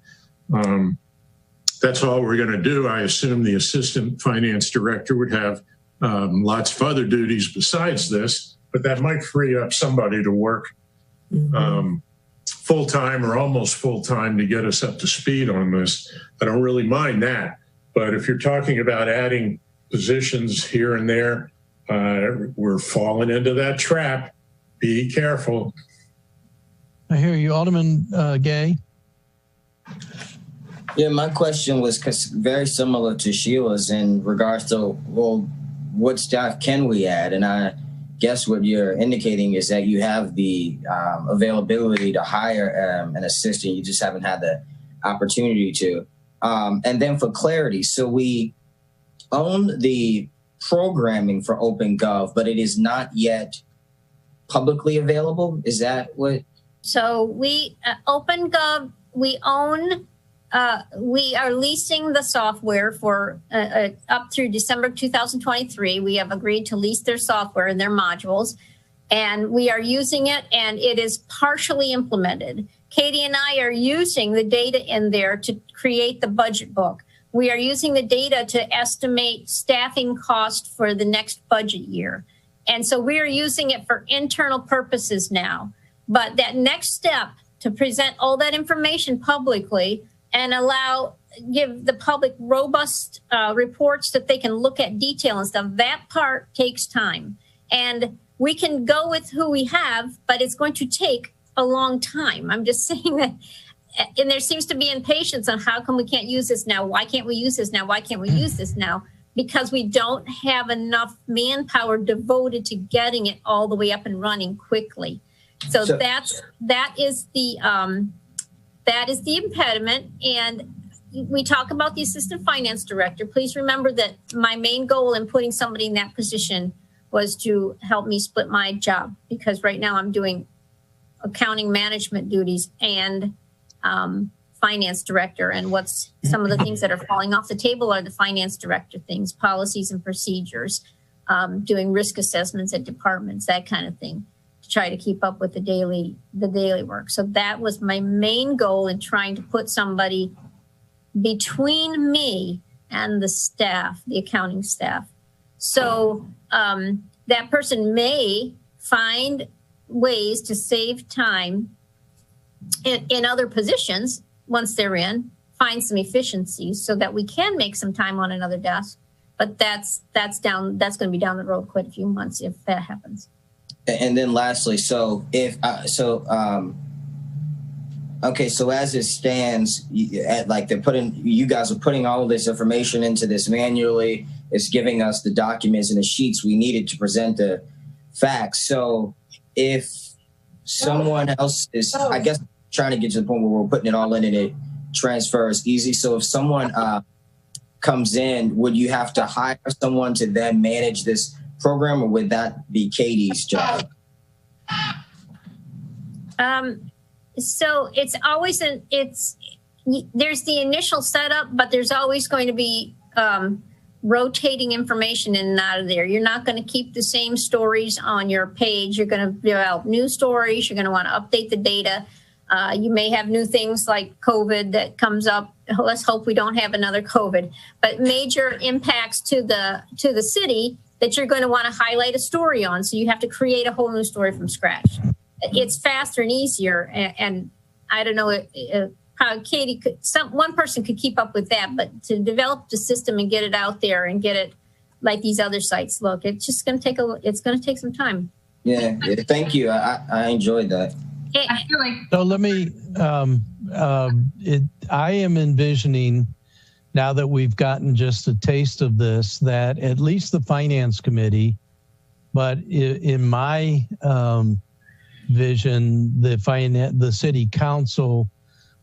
that's all we're going to do, I assume the assistant finance director would have lots of other duties besides this, but that might free up somebody to work full-time or almost full-time to get us up to speed on this. I don't really mind that. But if you're talking about adding positions here and there, we're falling into that trap. Be careful. I hear you. Alderman Gay. Yeah, my question was very similar to Sheila's in regards to, well, what staff can we add? And I guess what you're indicating is that you have the availability to hire an assistant. You just haven't had the opportunity to. And then for clarity, so we own the programming for OpenGov, but it is not yet publicly available. Is that what? So we, OpenGov, we own. We are leasing the software for up through December 2023. We have agreed to lease their software and their modules, and we are using it, and it is partially implemented. Katie and I are using the data in there to create the budget book. We are using the data to estimate staffing cost for the next budget year. And so we are using it for internal purposes now. But that next step to present all that information publicly, and give the public robust reports that they can look at detail and stuff. That part takes time. And we can go with who we have, but it's going to take a long time. I'm just saying that. And there seems to be impatience on how come we can't use this now? Why can't we use this now? Why can't we use this now? Because we don't have enough manpower devoted to getting it all the way up and running quickly. So that is the impediment. And we talk about the assistant finance director. Please remember that my main goal in putting somebody in that position was to help me split my job, because right now I'm doing accounting management duties and finance director. And what's some of the things that are falling off the table are the finance director things, policies and procedures, doing risk assessments at departments, that kind of thing, to try to keep up with the daily work. So that was my main goal in trying to put somebody between me and the staff, the accounting staff. So that person may find ways to save time in other positions once they're in, find some efficiencies so that we can make some time on another desk. But that's going to be down the road quite a few months if that happens. And then lastly, so as it stands, you guys are putting all this information into this manually. It's giving us the documents and the sheets we needed to present the facts. So if someone else is, I guess, trying to get to the point where we're putting it all in and it transfers easy. So if someone comes in, would you have to hire someone to then manage this program, or would that be Katie's job? So it's always there's the initial setup, but there's always going to be rotating information in and out of there. You're not going to keep the same stories on your page. You're going to develop new stories. You're going to want to update the data. You may have new things like COVID that comes up. Let's hope we don't have another COVID, but major impacts to the city that you're going to want to highlight a story on. So you have to create a whole new story from scratch. It's faster and easier. And I don't know how Katie one person could keep up with that, but to develop the system and get it out there and get it like these other sites look, it's just going to take some time. Yeah. Thank you. I enjoyed that. I feel like. So let me, I am envisioning, now that we've gotten just a taste of this, that at least the finance committee, but in my vision, the city council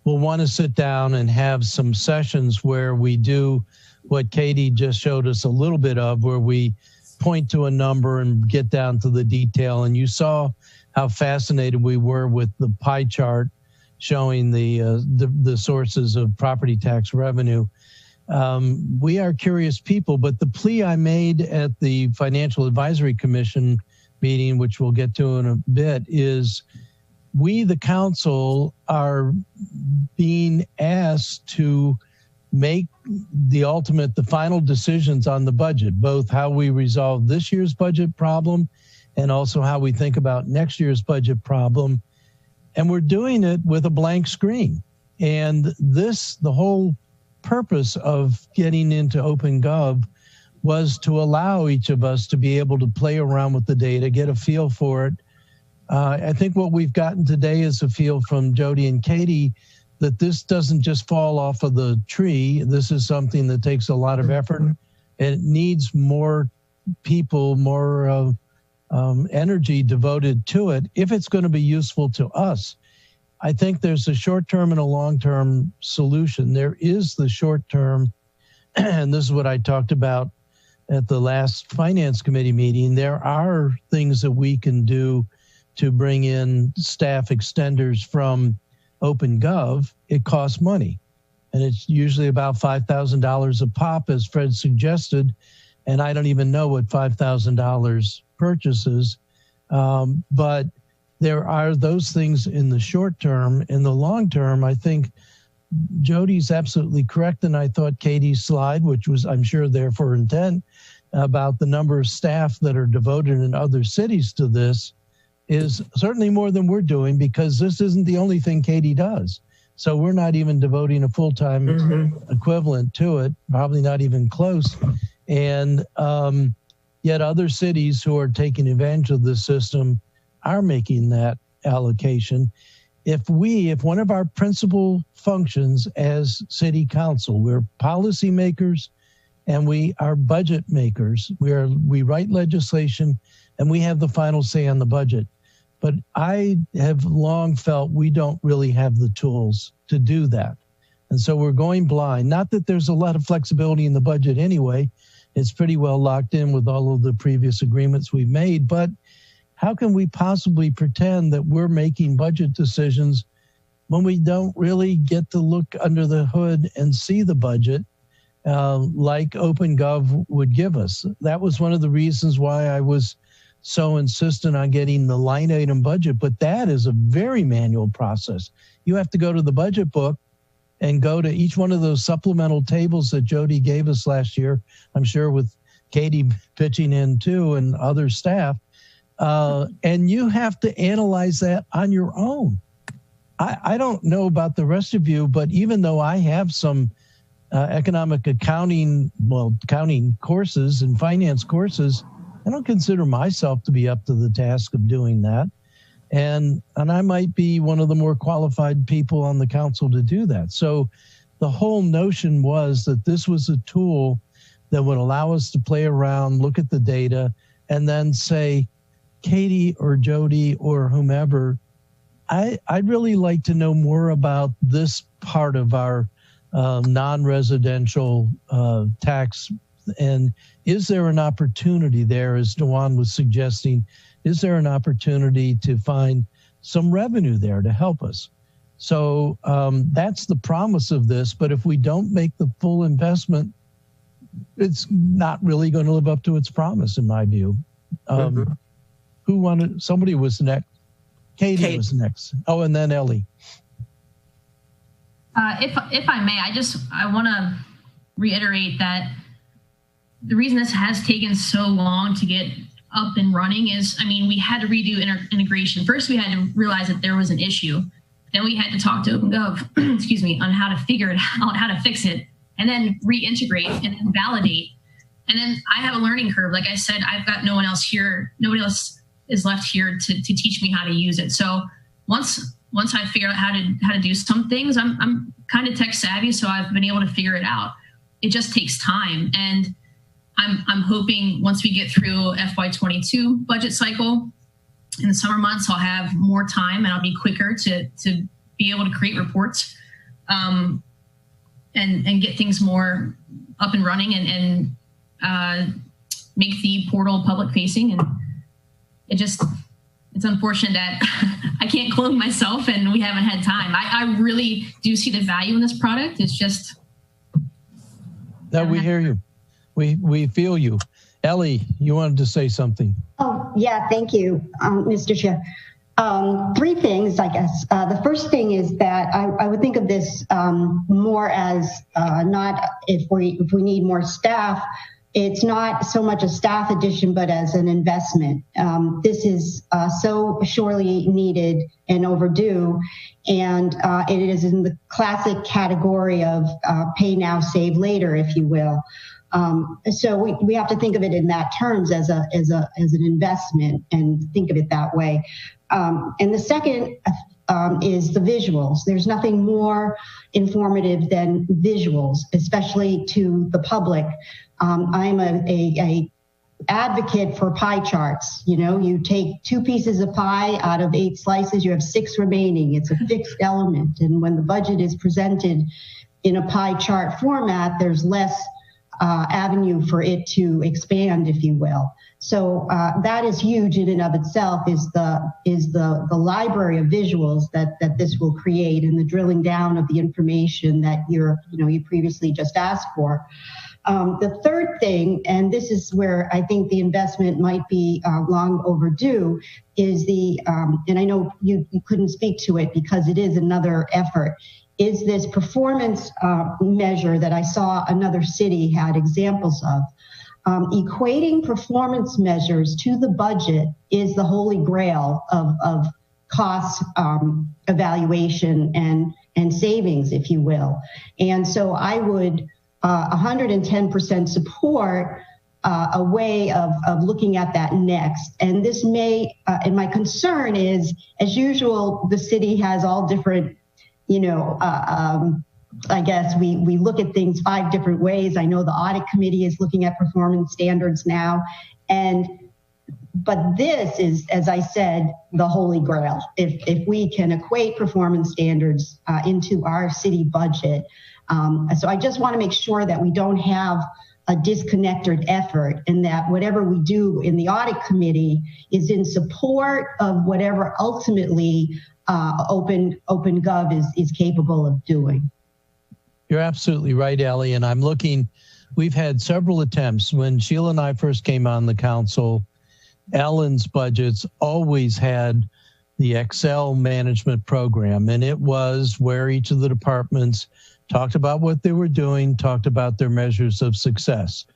will want to sit down and have some sessions where we do what Katie just showed us a little bit of, where we point to a number and get down to the detail. And you saw how fascinated we were with the pie chart showing the sources of property tax revenue. We are curious people, but the plea I made at the Financial Advisory Commission meeting, which we'll get to in a bit, is we, the council, are being asked to make the final decisions on the budget, both how we resolve this year's budget problem and also how we think about next year's budget problem. And we're doing it with a blank screen. And the whole purpose of getting into OpenGov was to allow each of us to be able to play around with the data, get a feel for it. I think what we've gotten today is a feel from Jody and Katie that this doesn't just fall off of the tree. This is something that takes a lot of effort, and it needs more people, more energy devoted to it if it's going to be useful to us. I think there's a short-term and a long-term solution. There is the short-term, and this is what I talked about at the last Finance Committee meeting. There are things that we can do to bring in staff extenders from OpenGov. It costs money, and it's usually about $5,000 a pop, as Fred suggested, and I don't even know what $5,000 purchases, but there are those things in the short term. In the long term, I think Jody's absolutely correct, and I thought Katie's slide, which was, I'm sure, there for intent, about the number of staff that are devoted in other cities to this is certainly more than we're doing, because this isn't the only thing Katie does. So we're not even devoting a full-time equivalent to it, probably not even close. And yet other cities who are taking advantage of this system are making that allocation. If one of our principal functions as city council, we're policymakers and we are budget makers. We write legislation and we have the final say on the budget. But I have long felt we don't really have the tools to do that. And so we're going blind. Not that there's a lot of flexibility in the budget anyway. It's pretty well locked in with all of the previous agreements we've made. But how can we possibly pretend that we're making budget decisions when we don't really get to look under the hood and see the budget like OpenGov would give us? That was one of the reasons why I was so insistent on getting the line item budget, but that is a very manual process. You have to go to the budget book and go to each one of those supplemental tables that Jody gave us last year, I'm sure with Katie pitching in too and other staff, and you have to analyze that on your own. I don't know about the rest of you, but even though I have some economic accounting courses and finance courses, I don't consider myself to be up to the task of doing that. And I might be one of the more qualified people on the council to do that. So the whole notion was that this was a tool that would allow us to play around, look at the data, and then say, Katie or Jody or whomever, I'd really like to know more about this part of our non-residential tax. And is there an opportunity there, as Dewan was suggesting, is there an opportunity to find some revenue there to help us? So that's the promise of this. But if we don't make the full investment, it's not really going to live up to its promise, in my view. Who wanted? Somebody was next. Katie was next. Oh, and then Ellie. If I may, I want to reiterate that the reason this has taken so long to get up and running is, we had to redo integration. First, we had to realize that there was an issue. Then we had to talk to OpenGov, excuse me, on how to figure it out, how to fix it, and then reintegrate and then validate. And then I have a learning curve. Like I said, I've got no one else here. Nobody else is left here to teach me how to use it. So once I figure out how to do some things, I'm kind of tech savvy, so I've been able to figure it out. It just takes time. And I'm hoping once we get through FY22 budget cycle in the summer months, I'll have more time and I'll be quicker to be able to create reports and get things more up and running and make the portal public facing. And it's unfortunate that I can't clone myself and we haven't had time. I really do see the value in this product. It's just. No, we hear you. We feel you. Ellie, you wanted to say something. Oh, yeah, thank you, Mr. Chair. Three things, I guess. The first thing is that I would think of this more as not if we need more staff, it's not so much a staff addition, but as an investment. This is so surely needed and overdue, and it is in the classic category of pay now, save later, if you will. So we have to think of it in that terms as an investment and think of it that way. And the second is the visuals. There's nothing more informative than visuals, especially to the public. I'm a advocate for pie charts. You take 2 pieces of pie out of 8 slices, you have 6 remaining. It's a fixed element. And when the budget is presented in a pie chart format, there's less avenue for it to expand, if you will. So that is huge in and of itself, is the library of visuals that this will create and the drilling down of the information that you previously just asked for. The third thing, and this is where I think the investment might be long overdue, is and I know you couldn't speak to it because it is another effort, is this performance measure that I saw another city had examples of. Equating performance measures to the budget is the holy grail of cost evaluation and and savings, if you will. And so I would 110% support a way of looking at that next. And this may, and my concern is, as usual, the city has all different, I guess we look at things 5 different ways. I know the audit committee is looking at performance standards now. But this is, as I said, the holy grail. If we can equate performance standards into our city budget. So I just want to make sure that we don't have a disconnected effort, and that whatever we do in the audit committee is in support of whatever ultimately OpenGov is capable of doing. You're absolutely right, Ellie. And I'm looking, we've had several attempts. When Sheila and I first came on the council, Ellen's budgets always had the Excel management program, and it was where each of the departments talked about what they were doing, talked about their measures of success.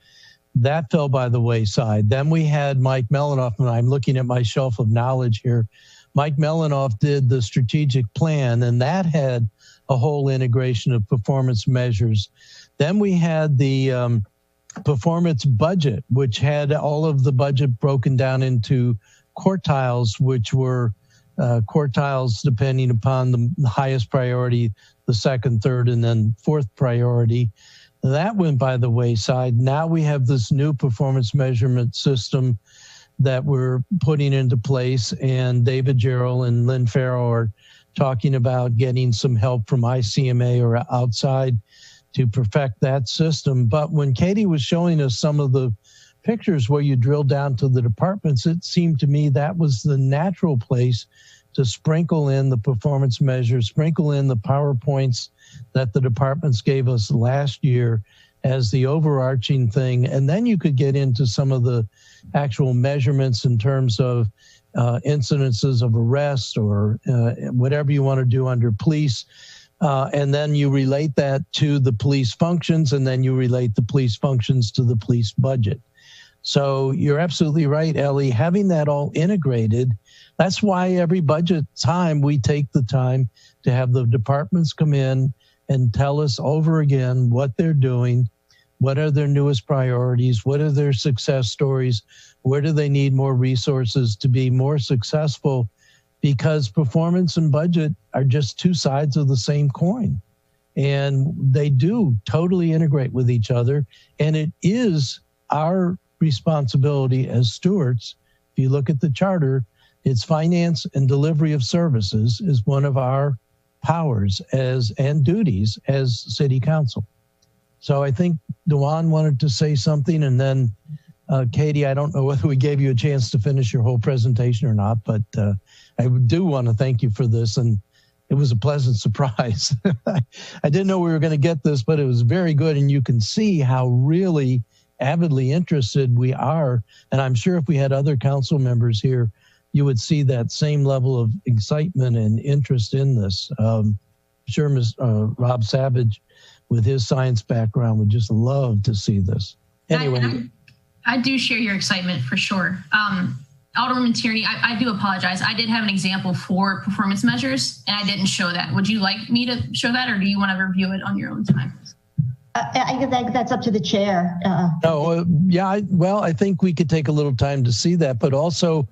That fell by the wayside. Then we had Mike Melanoff, and I'm looking at my shelf of knowledge here. Mike Melanoff did the strategic plan, and that had a whole integration of performance measures. Then we had the performance budget, which had all of the budget broken down into quartiles, which were quartiles depending upon the highest priority, the second, third, and then fourth priority. That went by the wayside. Now we have this new performance measurement system that we're putting into place, and David Jarrell and Lynn Farrell are talking about getting some help from ICMA or outside to perfect that system. But when Katie was showing us some of the pictures where you drill down to the departments, it seemed to me that was the natural place to sprinkle in the performance measures, sprinkle in the PowerPoints that the departments gave us last year as the overarching thing. And then you could get into some of the actual measurements in terms of incidences of arrest or whatever you want to do under police. And then you relate that to the police functions, and then you relate the police functions to the police budget. So you're absolutely right, Ellie. Having that all integrated, that's why every budget time we take the time to have the departments come in and tell us over again what they're doing, what are their newest priorities, what are their success stories, where do they need more resources to be more successful, because performance and budget are just two sides of the same coin. And they do totally integrate with each other. And it is our responsibility as stewards. If you look at the charter, it's finance and delivery of services is one of our powers and duties as city council. So I think Dewan wanted to say something, and then Katie, I don't know whether we gave you a chance to finish your whole presentation or not, but I do want to thank you for this, and it was a pleasant surprise. I didn't know we were going to get this, but it was very good, and you can see how really avidly interested we are. And I'm sure if we had other council members here, you would see that same level of excitement and interest in this. I'm sure Rob Savage, with his science background, would just love to see this. Anyway. I do share your excitement for sure. Alderwoman Tierney, I do apologize. I did have an example for performance measures, and I didn't show that. Would you like me to show that, or do you want to review it on your own time? I think that's up to the chair. I think we could take a little time to see that, but also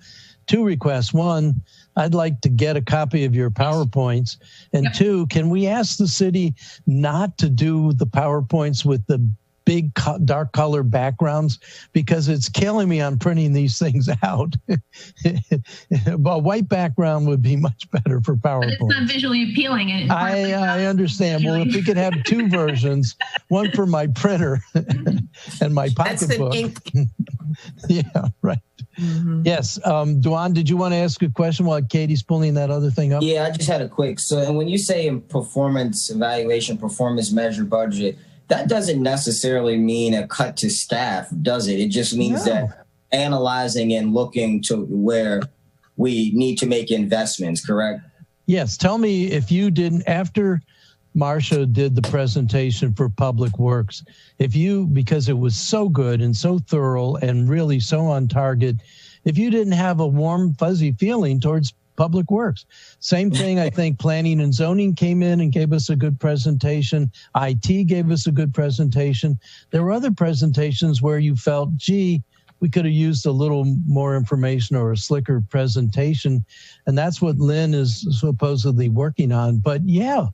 2 requests. 1, I'd like to get a copy of your PowerPoints. And 2, can we ask the city not to do the PowerPoints with the big dark color backgrounds, because it's killing me on printing these things out. A white background would be much better for PowerPoint. But it's not visually appealing. I understand. Well, if we could have 2 versions, one for my printer and my pocketbook. Yeah, right. Mm-hmm. Yes. Duan, did you want to ask a question while Katie's pulling that other thing up? Yeah, I just had a quick. So, and when you say performance evaluation, performance measure budget, that doesn't necessarily mean a cut to staff, does it? It just means that analyzing and looking to where we need to make investments, correct? Yes. Tell me if you didn't, after Marsha did the presentation for Public Works, because it was so good and so thorough and really so on target, if you didn't have a warm, fuzzy feeling towards Public Works. Same thing, I think Planning and Zoning came in and gave us a good presentation. IT gave us a good presentation. There were other presentations where you felt, gee, we could have used a little more information or a slicker presentation. And that's what Lynn is supposedly working on. But yeah,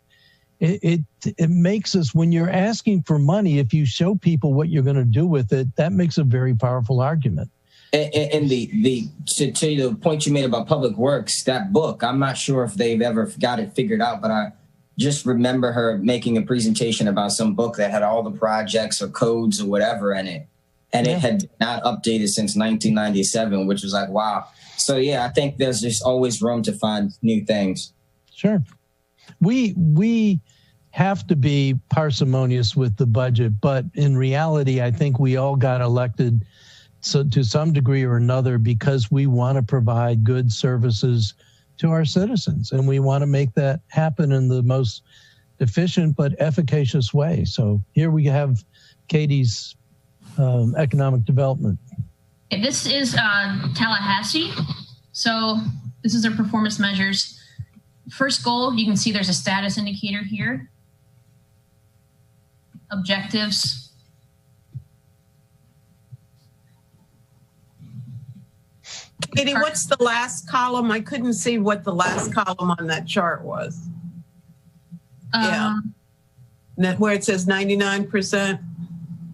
it makes us, when you're asking for money, if you show people what you're going to do with it, that makes a very powerful argument. And to the point you made about Public Works, that book, I'm not sure if they've ever got it figured out, but I just remember her making a presentation about some book that had all the projects or codes or whatever in it. And it had not updated since 1997, which was like, wow. So yeah, I think there's just always room to find new things. Sure. We have to be parsimonious with the budget, but in reality, I think we all got elected to some degree or another because we want to provide good services to our citizens, and we want to make that happen in the most efficient but efficacious way. So here we have Katie's economic development. This is Tallahassee. So this is their performance measures. First goal, you can see there's a status indicator here. Objectives. Katie, what's the last column? I couldn't see what the last column on that chart was. Where it says 99%.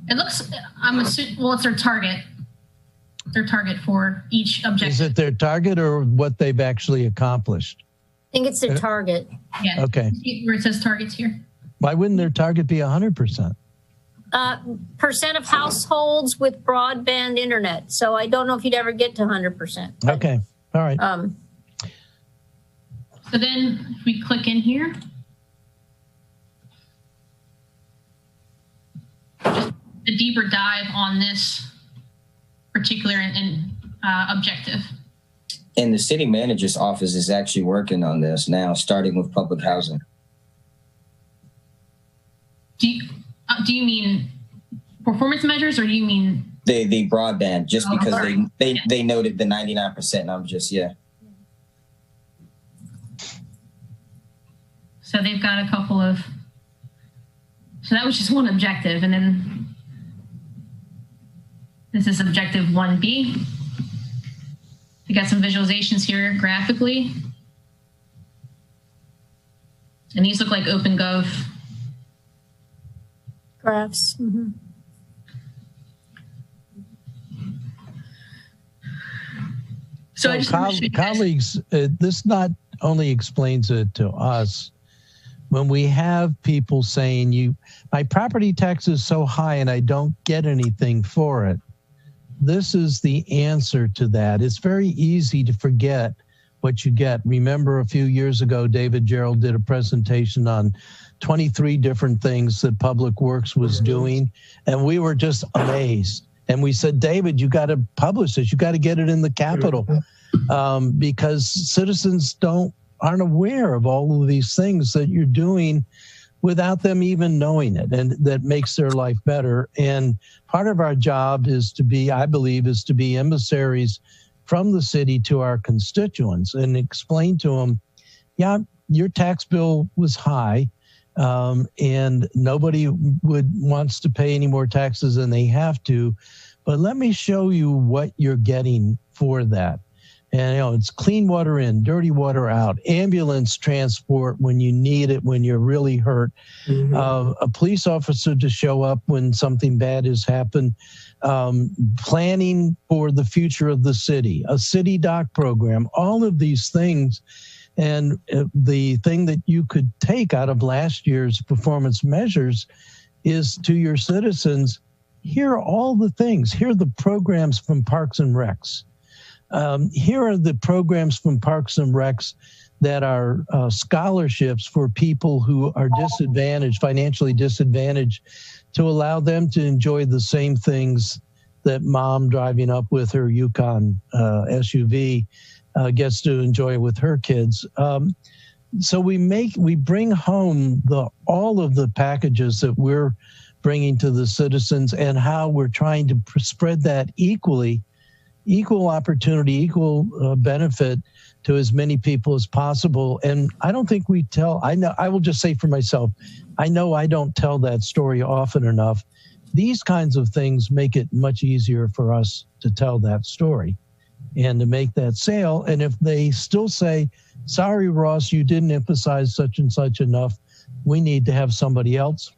It looks, I'm assuming, well, it's their target. Their target for each objective. Is it their target or what they've actually accomplished? I think it's their target. Yeah. Okay. Where it says targets here. Why wouldn't their target be 100%? Percent of households with broadband internet. So I don't know if you'd ever get to 100%. Okay. All right. So then if we click in here. Just a deeper dive on this particular objective. And the city manager's office is actually working on this now, starting with public housing. Do you mean performance measures, or do you mean the broadband? Just because they noted the 99%, and I'm just So they've got a couple of. So that was just one objective, and then this is objective 1B. We got some visualizations here graphically. And these look like OpenGov graphs. Mm-hmm. So colleagues, this not only explains it to us. When we have people saying, my property tax is so high and I don't get anything for it, this is the answer to that. It's very easy to forget what you get. Remember a few years ago, David Gerald did a presentation on 23 different things that Public Works was doing, and we were just amazed. And we said, David, you got to publish this. You got to get it in the Capitol because citizens aren't aware of all of these things that you're doing without them even knowing it, and that makes their life better. And part of our job is to be, I believe, is to be emissaries from the city to our constituents and explain to them, yeah, your tax bill was high, and nobody wants to pay any more taxes than they have to, but let me show you what you're getting for that. And it's clean water in, dirty water out, ambulance transport when you need it, when you're really hurt, a police officer to show up when something bad has happened, planning for the future of the city, a city doc program, all of these things. And the thing that you could take out of last year's performance measures is to your citizens, here are all the things. Here are the programs from Parks and Recs. Here are the programs from Parks and Recs that are scholarships for people who are disadvantaged, financially disadvantaged, to allow them to enjoy the same things that mom driving up with her Yukon SUV gets to enjoy with her kids. So we bring home all of the packages that we're bringing to the citizens and how we're trying to spread that equally equal opportunity, equal benefit to as many people as possible. And I don't think we tell, I will just say for myself, I know I don't tell that story often enough. These kinds of things make it much easier for us to tell that story and to make that sale. And if they still say, sorry, Ross, you didn't emphasize such and such enough, we need to have somebody else,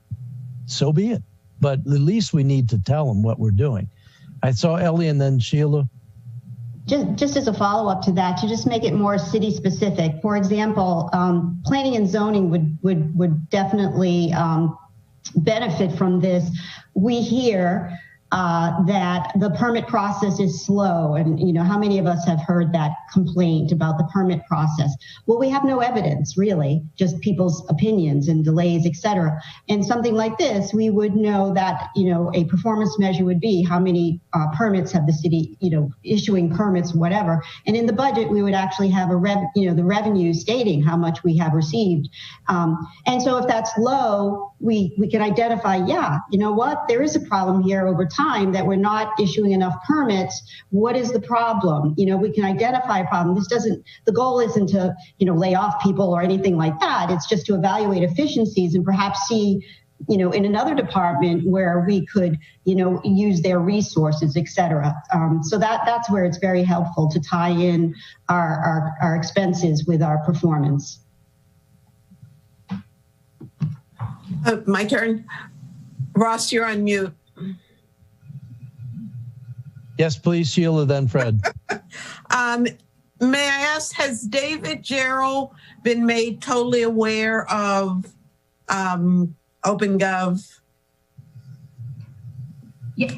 so be it. But at least we need to tell them what we're doing. I saw Ellie and then Sheila. Just as a follow-up to that, to just make it more city-specific. For example, planning and zoning would definitely benefit from this. We hear that the permit process is slow, and how many of us have heard that complaint about the permit process? Well, we have no evidence, really, just people's opinions and delays, et cetera. And something like this, we would know that a performance measure would be how many permits have the city, issuing permits, whatever. And in the budget, we would actually have the revenue stating how much we have received. And so if that's low, we can identify, there is a problem here over time that we're not issuing enough permits. What is the problem? We can identify a problem. The goal isn't to, lay off people or anything like that. It's just to evaluate efficiencies and perhaps see, in another department where we could, use their resources, et cetera. So that's where it's very helpful to tie in our expenses with our performance. My turn. Ross, you're on mute. Yes, please, Sheila, then Fred. May I ask, has David Gerald been made totally aware of OpenGov? Yeah,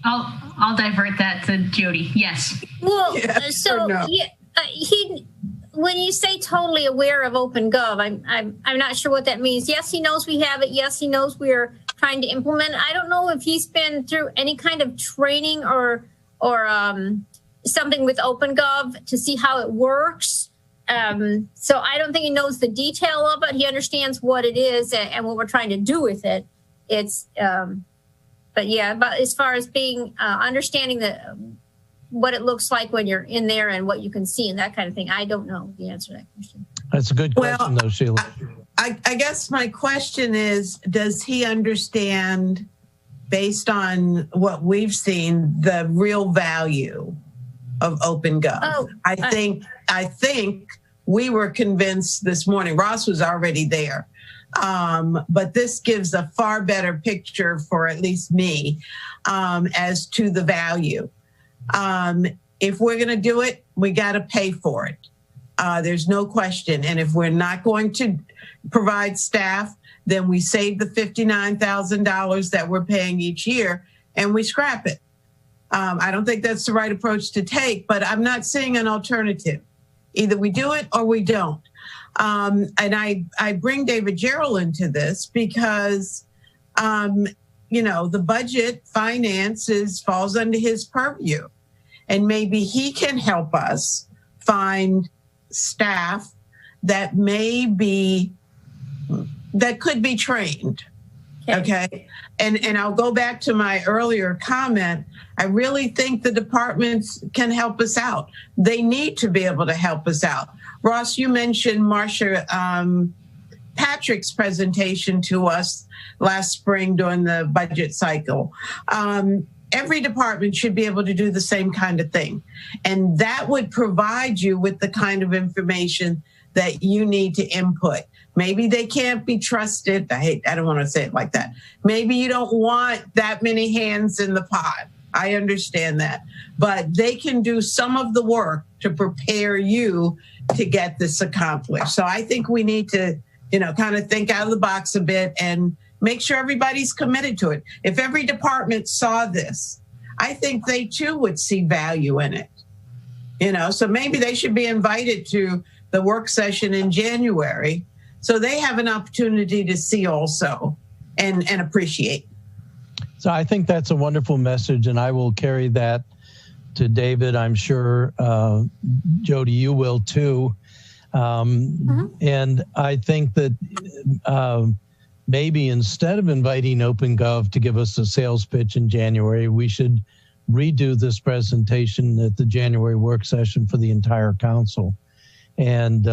I'll divert that to Jody. Yes. Well, Yes so or no? he. When you say totally aware of OpenGov, I'm not sure what that means. Yes, he knows we have it. Yes, he knows we're trying to implement it. I don't know if he's been through any kind of training or something with OpenGov to see how it works. So I don't think he knows the detail of it. He understands what it is and what we're trying to do with it. It's, but as far as being understanding what it looks like when you're in there and what you can see and that kind of thing, I don't know the answer to that question. That's a good question, though, Sheila. I guess my question is, does he understand, based on what we've seen, the real value of OpenGov? Oh, I think we were convinced this morning. Ross was already there. But this gives a far better picture for at least me as to the value. If we're going to do it, we got to pay for it. There's no question. And if we're not going to provide staff, then we save the $59,000 that we're paying each year and we scrap it. I don't think that's the right approach to take, but I'm not seeing an alternative. Either we do it or we don't. And I bring David Gerald into this because, the budget finances falls under his purview. And maybe he can help us find staff that could be trained. Okay. And I'll go back to my earlier comment. I really think the departments can help us out. They need to be able to help us out. Ross, you mentioned Marsha Patrick's presentation to us last spring during the budget cycle. Every department should be able to do the same kind of thing. And that would provide you with the kind of information that you need to input. Maybe they can't be trusted. I don't want to say it like that. Maybe you don't want that many hands in the pot. I understand that. But they can do some of the work to prepare you to get this accomplished. So I think we need to, kind of think out of the box a bit and make sure everybody's committed to it. If every department saw this, I think they too would see value in it. So maybe they should be invited to the work session in January so they have an opportunity to see also and appreciate. So I think that's a wonderful message, and I will carry that to David. I'm sure, Jody, you will too. And I think that maybe instead of inviting OpenGov to give us a sales pitch in January, we should redo this presentation at the January work session for the entire council. And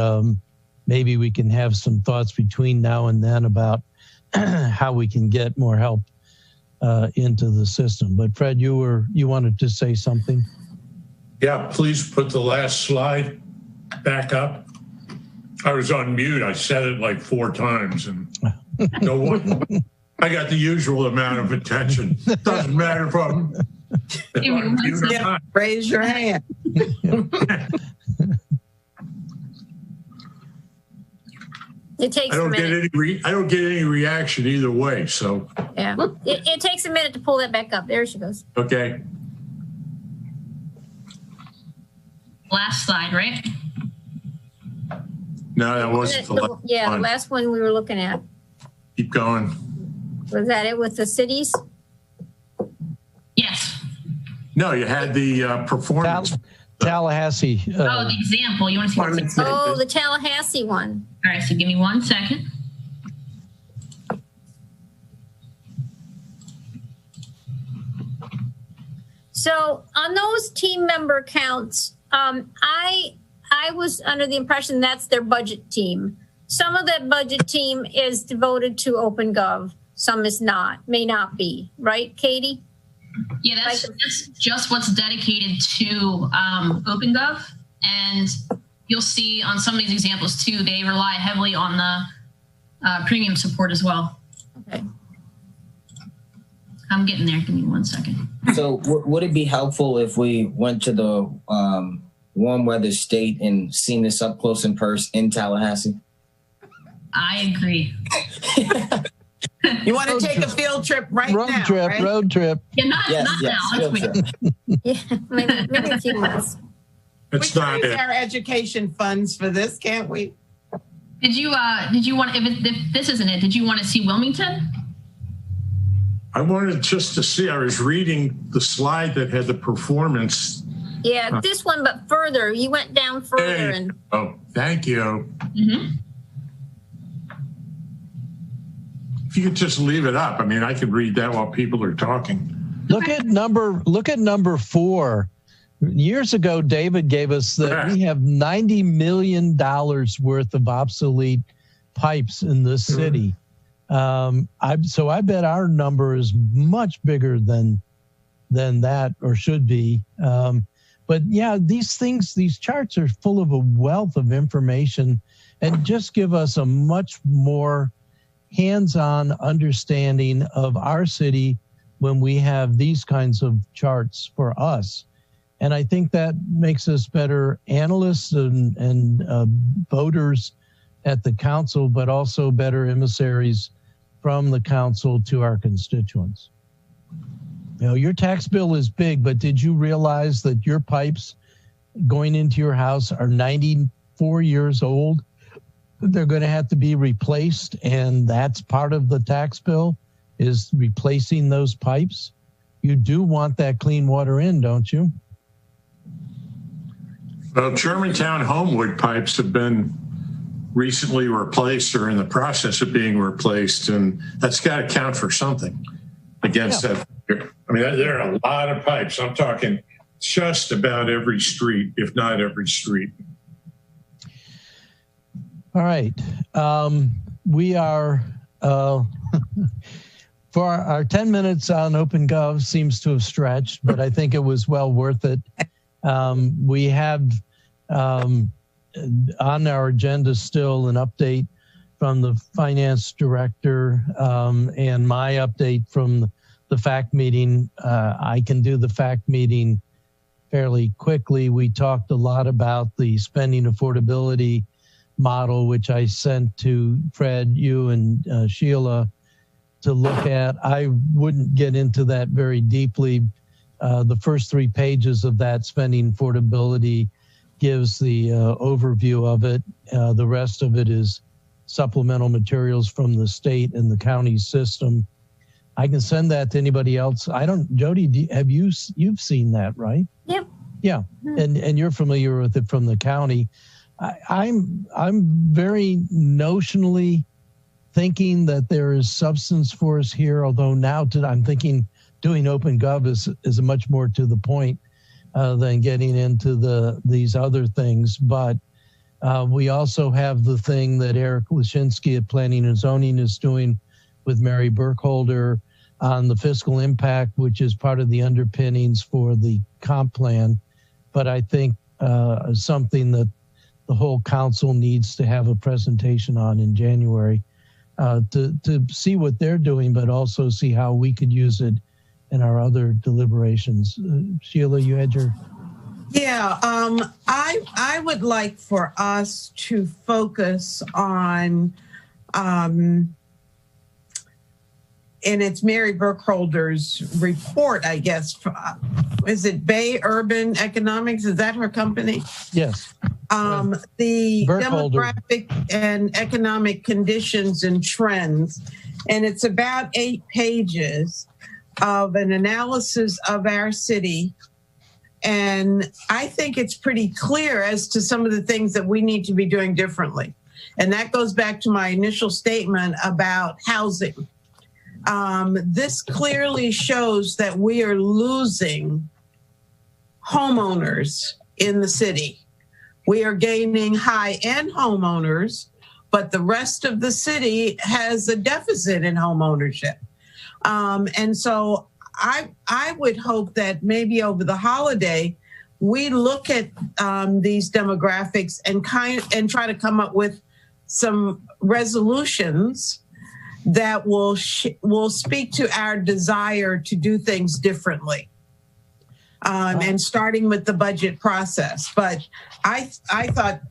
maybe we can have some thoughts between now and then about how we can get more help into the system. But Fred, you wanted to say something? Yeah, please put the last slide back up. I was on mute. I said it like 4 times, and no one. I got the usual amount of attention. Doesn't matter if I'm mute or not. Raise your hand. It takes a minute. I don't get any reaction either way. So yeah, it takes a minute to pull that back up. There she goes. Okay. Last slide, right? No, that wasn't the last yeah, one. the last one we were looking at. Keep going. Was that it with the cities? Yes. No, you had the performance. Tallahassee. Oh, the example. You want to see what's Oh, the Tallahassee one. All right, so give me 1 second. So on those team member counts, I was under the impression that's their budget team. Some of that budget team is devoted to OpenGov. Some is not, may not be, right, Katie? Yeah, that's just what's dedicated to OpenGov. And you'll see on some of these examples too, they rely heavily on the premium support as well. Okay. I'm getting there. Give me 1 second. So would it be helpful if we went to the warm weather state and seen this up close and person in Tallahassee? I agree. You want to take a field trip right now? Right? Road trip. Yeah, not now. Let's wait. Yeah, maybe a few months. It's We not can use it. our education funds for this, can't we? Did you want, if this isn't it, did you want to see Wilmington? I wanted just to see. I was reading the slide that had the performance. Yeah, this one, but further. You went down further. And Oh, thank you. Mm-hmm. If you could just leave it up. I mean, I could read that while people are talking. Look at number 4. Years ago, David gave us that we have $90 million worth of obsolete pipes in this city. So I bet our number is much bigger than that, or should be. But yeah, these charts are full of a wealth of information, and just give us a much more hands-on understanding of our city when we have these kinds of charts for us. And I think that makes us better analysts and voters at the council, but also better emissaries from the council to our constituents. You know, your tax bill is big, but did you realize that your pipes going into your house are 94 years old? They're going to have to be replaced, and that's part of the tax bill, is replacing those pipes. You do want that clean water in, don't you? Well, Germantown Homewood pipes have been recently replaced or in the process of being replaced, and that's got to count for something against that. I mean, there are a lot of pipes. I'm talking just about every street, if not every street. All right. We are, for our 10 minutes on OpenGov seems to have stretched, but I think it was well worth it. We have on our agenda still an update from the finance director and my update from the FACT meeting. I can do the FACT meeting fairly quickly. We talked a lot about the spending affordability model, which I sent to Fred, you, and Sheila to look at. I wouldn't get into that very deeply. The first 3 pages of that spending affordability gives the overview of it. The rest of it is supplemental materials from the state and the county system. I can send that to anybody else. Jody, you've seen that, right? Yep. Yeah, and you're familiar with it from the county. I'm very notionally thinking that there is substance for us here, although now I'm thinking doing OpenGov is much more to the point than getting into these other things. But we also have the thing that Eric Lashinsky at Planning and Zoning is doing with Mary Burkholder on the fiscal impact, which is part of the underpinnings for the comp plan. But I think something that the whole council needs to have a presentation on in January to see what they're doing, but also see how we could use it in our other deliberations. Sheila, you had your... Yeah, I would like for us to focus on, and it's Mary Burkholder's report, I guess. Is it Bay Urban Economics? Is that her company? Yes. The Burkholder. Demographic and economic conditions and trends. And it's about 8 pages of an analysis of our city. And I think it's pretty clear as to some of the things that we need to be doing differently. And that goes back to my initial statement about housing. This clearly shows that we are losing homeowners in the city. We are gaining high-end homeowners, but the rest of the city has a deficit in home ownership. And so I would hope that maybe over the holiday, we look at these demographics and try to come up with some resolutions that will speak to our desire to do things differently, and starting with the budget process. But I thought,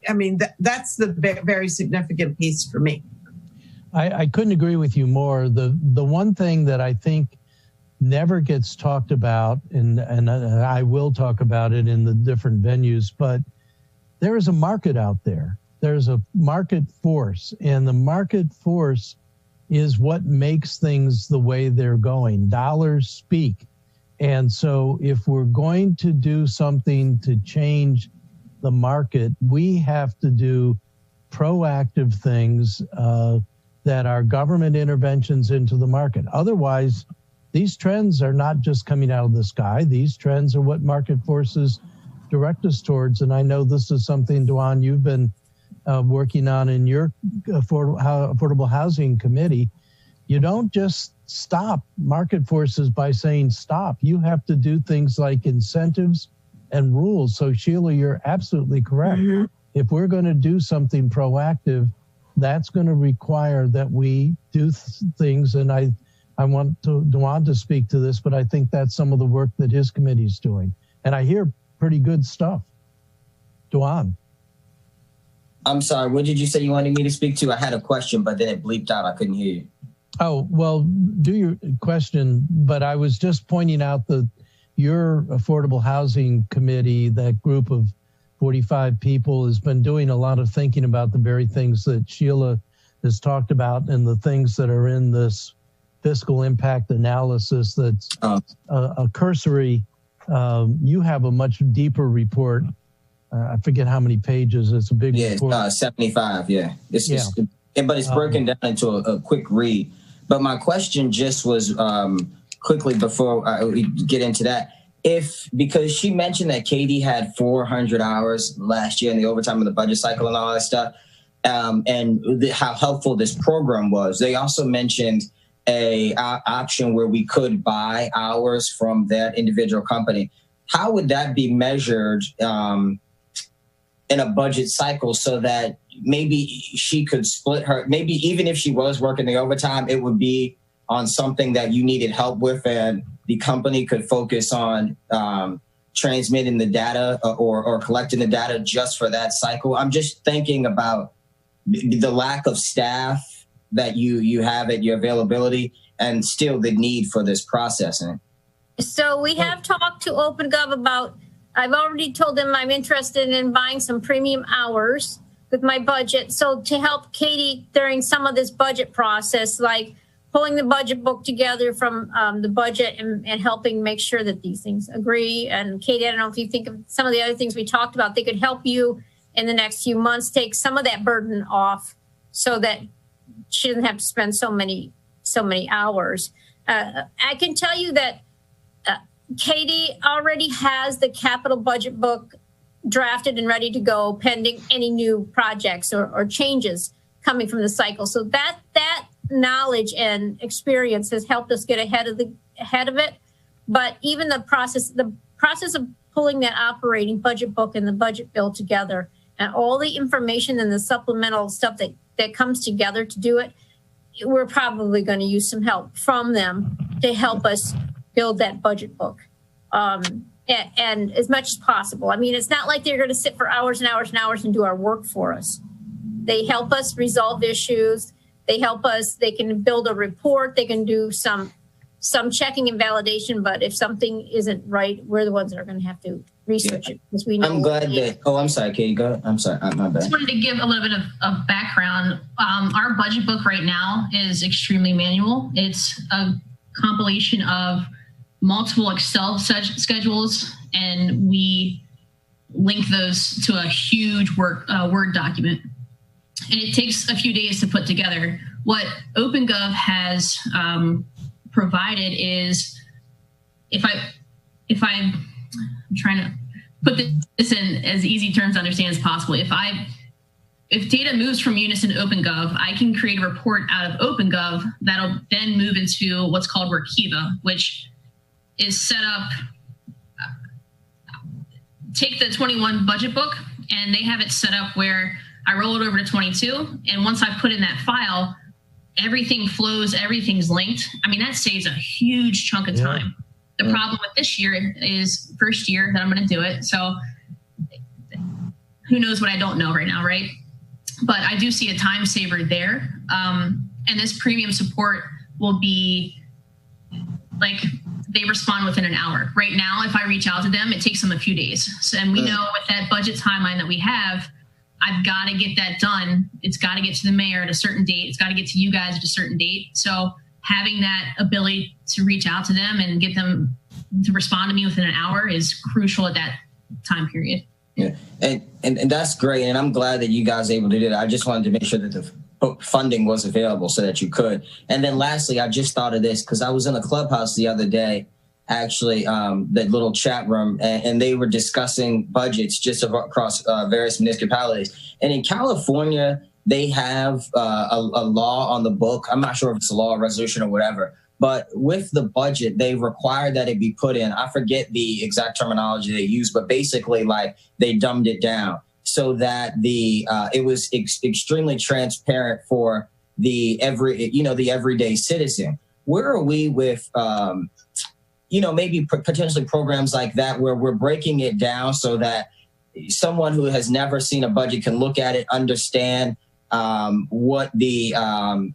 I mean, that's the very significant piece for me. I couldn't agree with you more. The one thing that I think never gets talked about, and I will talk about it in the different venues, but there is a market out there. There's a market force, and the market force is what makes things the way they're going. Dollars speak. And so if we're going to do something to change the market, we have to do proactive things that are government interventions into the market. Otherwise, these trends are not just coming out of the sky. These trends are what market forces direct us towards. And I know this is something, Duan, you've been working on in your affordable housing committee. You don't just stop market forces by saying stop. You have to do things like incentives and rules. So Sheila, you're absolutely correct. Mm-hmm. If we're going to do something proactive, that's going to require that we do things. And I want Duan to speak to this, but I think that's some of the work that his committee is doing. And I hear pretty good stuff. Duan. I'm sorry, what did you say you wanted me to speak to? I had a question, but then it bleeped out. I couldn't hear you. Oh, well, do your question, but I was just pointing out that your affordable housing committee, that group of 45 people, has been doing a lot of thinking about the very things that Sheila has talked about and the things that are in this fiscal impact analysis that's a cursory. You have a much deeper report. I forget how many pages. It's a big report. It's 75, yeah. But it's broken down into a quick read. But my question just was quickly before we get into that, because she mentioned that Katie had 400 hours last year in the overtime of the budget cycle and all that stuff, and how helpful this program was. They also mentioned a option where we could buy hours from that individual company. How would that be measured in a budget cycle so that maybe she could split her, maybe even if she was working the overtime, it would be on something that you needed help with and the company could focus on transmitting the data or collecting the data just for that cycle? I'm just thinking about the lack of staff that you have at your availability and still the need for this processing. So we have talked to OpenGov about, I've already told them I'm interested in buying some premium hours with my budget. So to help Katie during some of this budget process, like pulling the budget book together from the budget and helping make sure that these things agree. And Katie, I don't know if you think of some of the other things we talked about, they could help you in the next few months take some of that burden off so that she doesn't have to spend so many hours. I can tell you that Katie already has the capital budget book drafted and ready to go pending any new projects or changes coming from the cycle. So that knowledge and experience has helped us get ahead of it. But even the process of pulling that operating budget book and the budget bill together and all the information and the supplemental stuff that comes together to do it, we're probably going to use some help from them to help us build that budget book. And as much as possible. I mean, it's not like they're going to sit for hours and hours and hours and do our work for us. They help us resolve issues. They help us, they can build a report. They can do some checking and validation, but if something isn't right, we're the ones that are going to have to research it. Because we know I'm glad that, I'm sorry, Katie, go ahead. I'm sorry, my bad. I just wanted to give a little bit of background. Our budget book right now is extremely manual. It's a compilation of multiple Excel schedules, and we link those to a huge Word document. And it takes a few days to put together. What OpenGov has provided is, I'm trying to put this in as easy terms to understand as possible. If data moves from Munis into OpenGov, I can create a report out of OpenGov that'll then move into what's called Workiva, which is set up, take the 21 budget book, and they have it set up where I roll it over to 22. And once I put in that file, everything flows, everything's linked. I mean, that saves a huge chunk of time. The problem with this year is first year that I'm going to do it. So who knows what I don't know right now, right? But I do see a time saver there. And this premium support will be like, they respond within an hour. Right now, if I reach out to them, it takes them a few days. So, and we know with that budget timeline that we have, I've got to get that done. It's got to get to the mayor at a certain date. It's got to get to you guys at a certain date. So having that ability to reach out to them and get them to respond to me within an hour is crucial at that time period. Yeah, and that's great. And I'm glad that you guys are able to do that. I just wanted to make sure that the funding was available so that you could. And then lastly, I just thought of this because I was in a clubhouse the other day, actually, that little chat room, and they were discussing budgets just across various municipalities. And in California, they have a law on the book. I'm not sure if it's a law, a resolution, or whatever. But with the budget, they require that it be put in. I forget the exact terminology they use, but basically, like, they dumbed it down so that it was extremely transparent for the everyday citizen. Where are we with maybe potentially programs like that where we're breaking it down so that someone who has never seen a budget can look at it, understand what the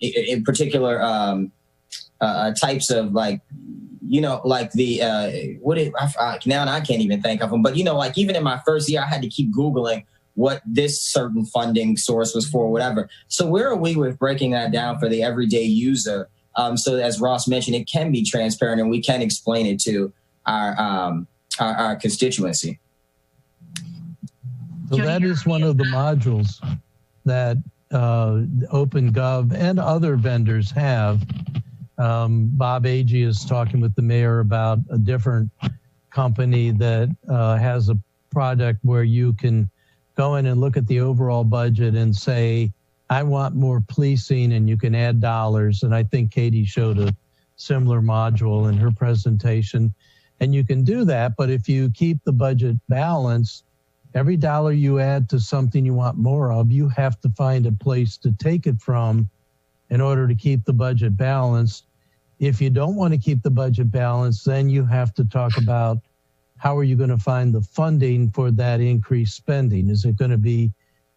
in particular types of now I can't even think of them, but like even in my first year, I had to keep Googling what this certain funding source was for, whatever. So where are we with breaking that down for the everyday user? So as Ross mentioned, it can be transparent and we can explain it to our constituency. So that is one of the modules that OpenGov and other vendors have. Bob Agee is talking with the mayor about a different company that has a product where you can go in and look at the overall budget and say, I want more policing, and you can add dollars. And I think Katie showed a similar module in her presentation. And you can do that, but if you keep the budget balanced, every dollar you add to something you want more of, you have to find a place to take it from in order to keep the budget balanced. If you don't want to keep the budget balanced, then you have to talk about how are you going to find the funding for that increased spending? Is it going to be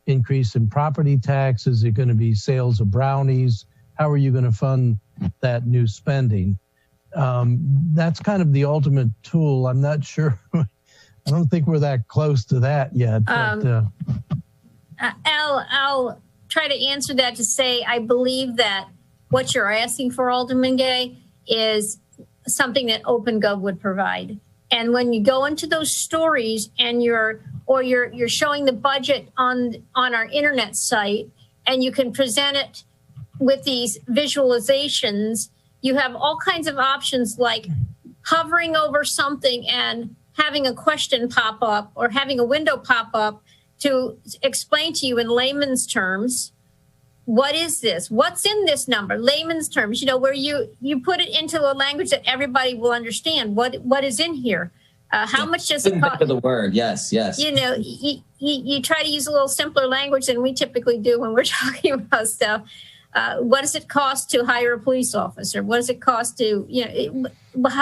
increase in property tax? Is it going to be sales of brownies? How are you going to fund that new spending? That's kind of the ultimate tool. I'm not sure. I don't think we're that close to that yet. But, I'll try to answer that to say I believe that what you're asking for, Alderman Gay, is something that OpenGov would provide. And when you go into those stories and you're showing the budget on our internet site, and you can present it with these visualizations, you have all kinds of options like hovering over something and having a question pop up or having a window pop up to explain to you in layman's terms, what is this? What's in this number? Layman's terms, where you put it into a language that everybody will understand. What is in here? How much does it cost? The word, yes. You try to use a little simpler language than we typically do when we're talking about stuff. What does it cost to hire a police officer? What does it cost to, what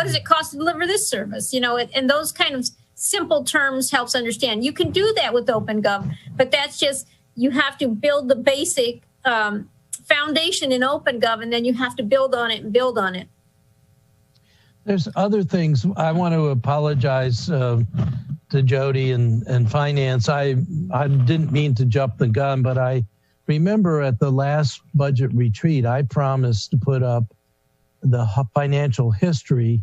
does it cost to deliver this service? And those kind of simple terms helps understand. You can do that with OpenGov, but that's just, you have to build the basic foundation in OpenGov, and then you have to build on it and build on it. There's other things. I want to apologize to Jody and Finance. I didn't mean to jump the gun, but I remember at the last budget retreat, I promised to put up the financial history,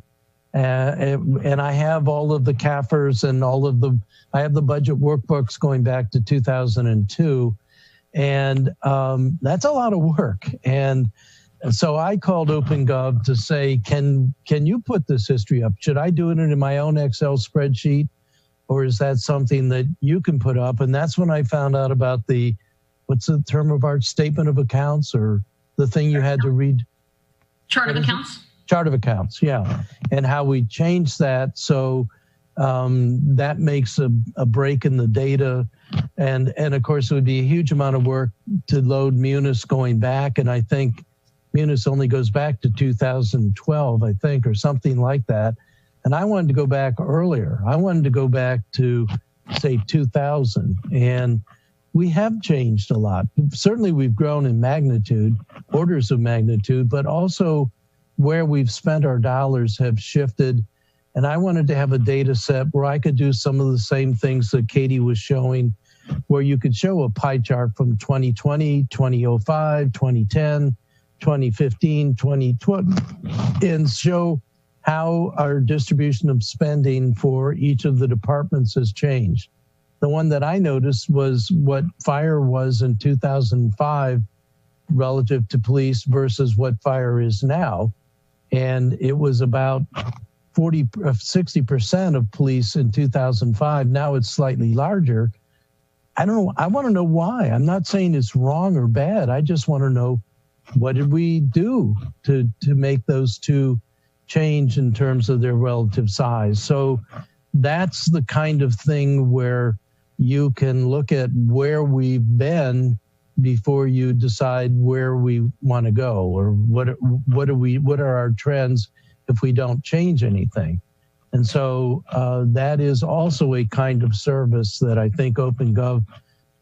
and I have all of the CAFRs and I have the budget workbooks going back to 2002, and that's a lot of work. And so I called OpenGov to say, can you put this history up? Should I do it in my own Excel spreadsheet, or is that something that you can put up? And that's when I found out about what's the term of art, statement of accounts, or the thing you had to read? Chart of accounts. Chart of accounts, yeah. And how we changed that. So that makes a break in the data. And of course, it would be a huge amount of work to load Munis going back. And I think Munis only goes back to 2012, I think, or something like that. And I wanted to go back earlier. I wanted to go back to, say, 2000. And we have changed a lot. Certainly, we've grown in magnitude, orders of magnitude, but also where we've spent our dollars have shifted. And I wanted to have a data set where I could do some of the same things that Katie was showing, where you could show a pie chart from 2020, 2005, 2010, 2015, 2020, and show how our distribution of spending for each of the departments has changed. The one that I noticed was what fire was in 2005 relative to police versus what fire is now. And it was about 60% of police in 2005. Now it's slightly larger. I don't know. I want to know why. I'm not saying it's wrong or bad. I just want to know, what did we do to make those two change in terms of their relative size? So that's the kind of thing where you can look at where we've been before you decide where we want to go, or what are our trends if we don't change anything. And so that is also a kind of service that I think OpenGov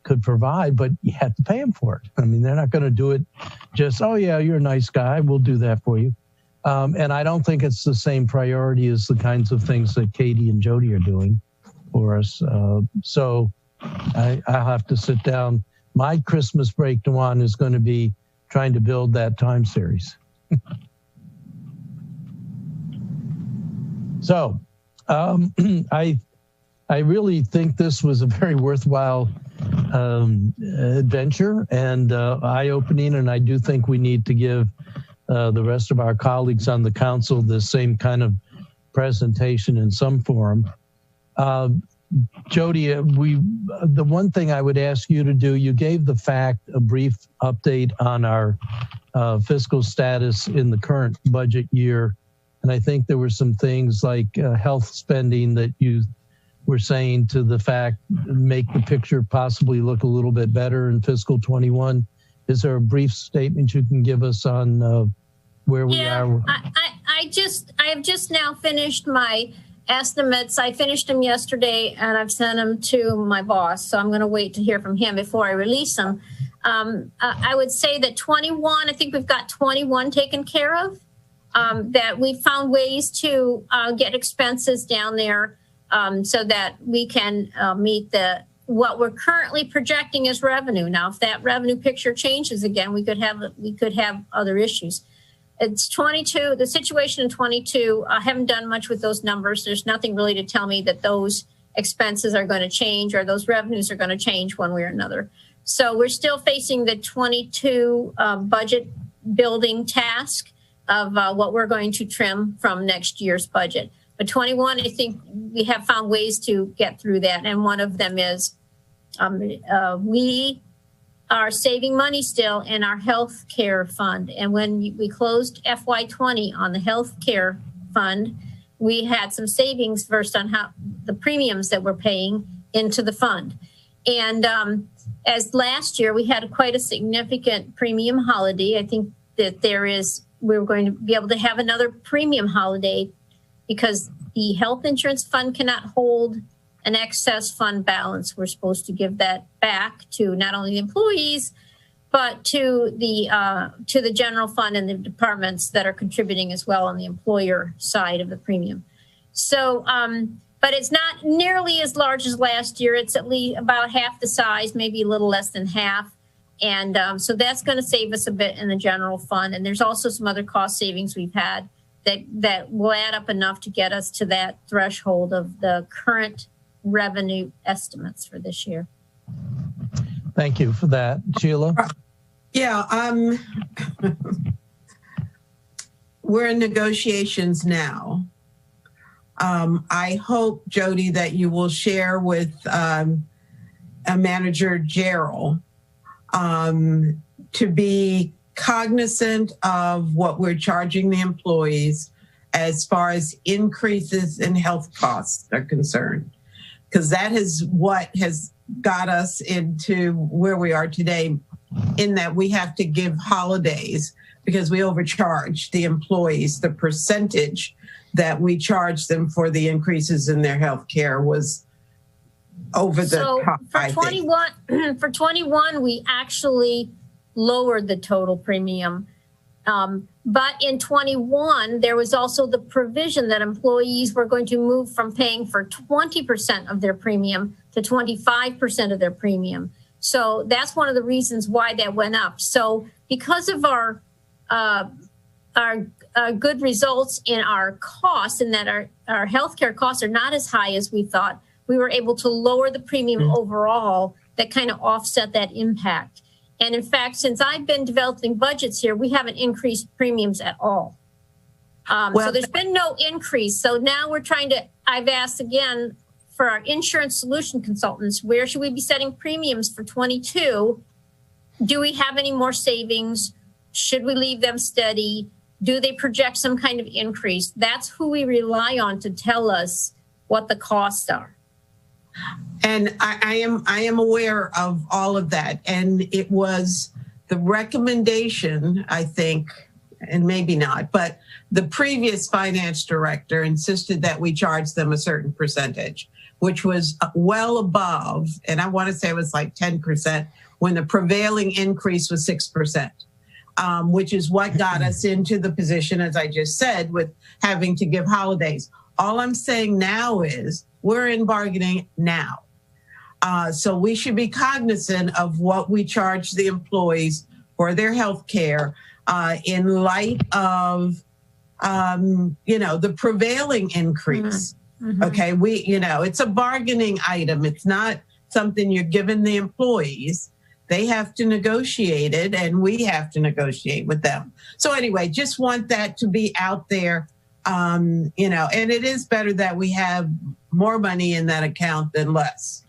could provide, but you have to pay them for it. I mean, they're not going to do it just, oh yeah, you're a nice guy, we'll do that for you. And I don't think it's the same priority as the kinds of things that Katie and Jody are doing for us. So I'll have to sit down. My Christmas break, Dewan, is going to be trying to build that time series. So I really think this was a very worthwhile adventure and eye-opening, and I do think we need to give the rest of our colleagues on the council the same kind of presentation in some forum. Jody, the one thing I would ask you to do, you gave a brief update on our fiscal status in the current budget year. And I think there were some things like health spending that you were saying to the fact, make the picture possibly look a little bit better in fiscal 21. Is there a brief statement you can give us on where we are? I have just now finished my estimates. I finished them yesterday and I've sent them to my boss. So I'm going to wait to hear from him before I release them. I would say that 21, I think we've got 21 taken care of. That we found ways to get expenses down there so that we can meet what we're currently projecting as revenue. Now, if that revenue picture changes again, we could have other issues. It's 22. The situation in 22, I haven't done much with those numbers. There's nothing really to tell me that those expenses are going to change or those revenues are going to change one way or another. So we're still facing the 22 budget building task. what we're going to trim from next year's budget. But 21, I think we have found ways to get through that. And one of them is we are saving money still in our health care fund. And when we closed FY20 on the health care fund, we had some savings first on how the premiums that we're paying into the fund. And as last year, we had quite a significant premium holiday. I think that we're going to be able to have another premium holiday because the health insurance fund cannot hold an excess fund balance. We're supposed to give that back to not only the employees, but to the general fund and the departments that are contributing as well on the employer side of the premium. So, but it's not nearly as large as last year. It's at least about half the size, maybe a little less than half. And so that's going to save us a bit in the general fund. And there's also some other cost savings we've had that will add up enough to get us to that threshold of the current revenue estimates for this year. Thank you for that. Sheila? Yeah, we're in negotiations now. I hope, Jody, that you will share with Manager Gerald to be cognizant of what we're charging the employees as far as increases in health costs are concerned, because that is what has got us into where we are today, in that we have to give holidays because we overcharge the employees. The percentage that we charge them for the increases in their health care was over the top. For 21, we actually lowered the total premium. But in 21, there was also the provision that employees were going to move from paying for 20% of their premium to 25% of their premium. So that's one of the reasons why that went up. So because of our good results in our costs, and that our healthcare costs are not as high as we thought, we were able to lower the premium overall that kind of offset that impact. And in fact, since I've been developing budgets here, we haven't increased premiums at all. So there's been no increase. So now we're I've asked again for our insurance solution consultants, where should we be setting premiums for 22? Do we have any more savings? Should we leave them steady? Do they project some kind of increase? That's who we rely on to tell us what the costs are. And I am aware of all of that. And it was the recommendation, I think, and maybe not, but the previous finance director insisted that we charge them a certain percentage, which was well above, and I want to say it was like 10%, when the prevailing increase was 6%, which is what got us into the position, as I just said, with having to give holidays. All I'm saying now is we're in bargaining now. So we should be cognizant of what we charge the employees for their health care in light of, the prevailing increase. Mm-hmm. Okay, it's a bargaining item. It's not something you're giving the employees. They have to negotiate it, and we have to negotiate with them. So anyway, just want that to be out there. And it is better that we have more money in that account than less.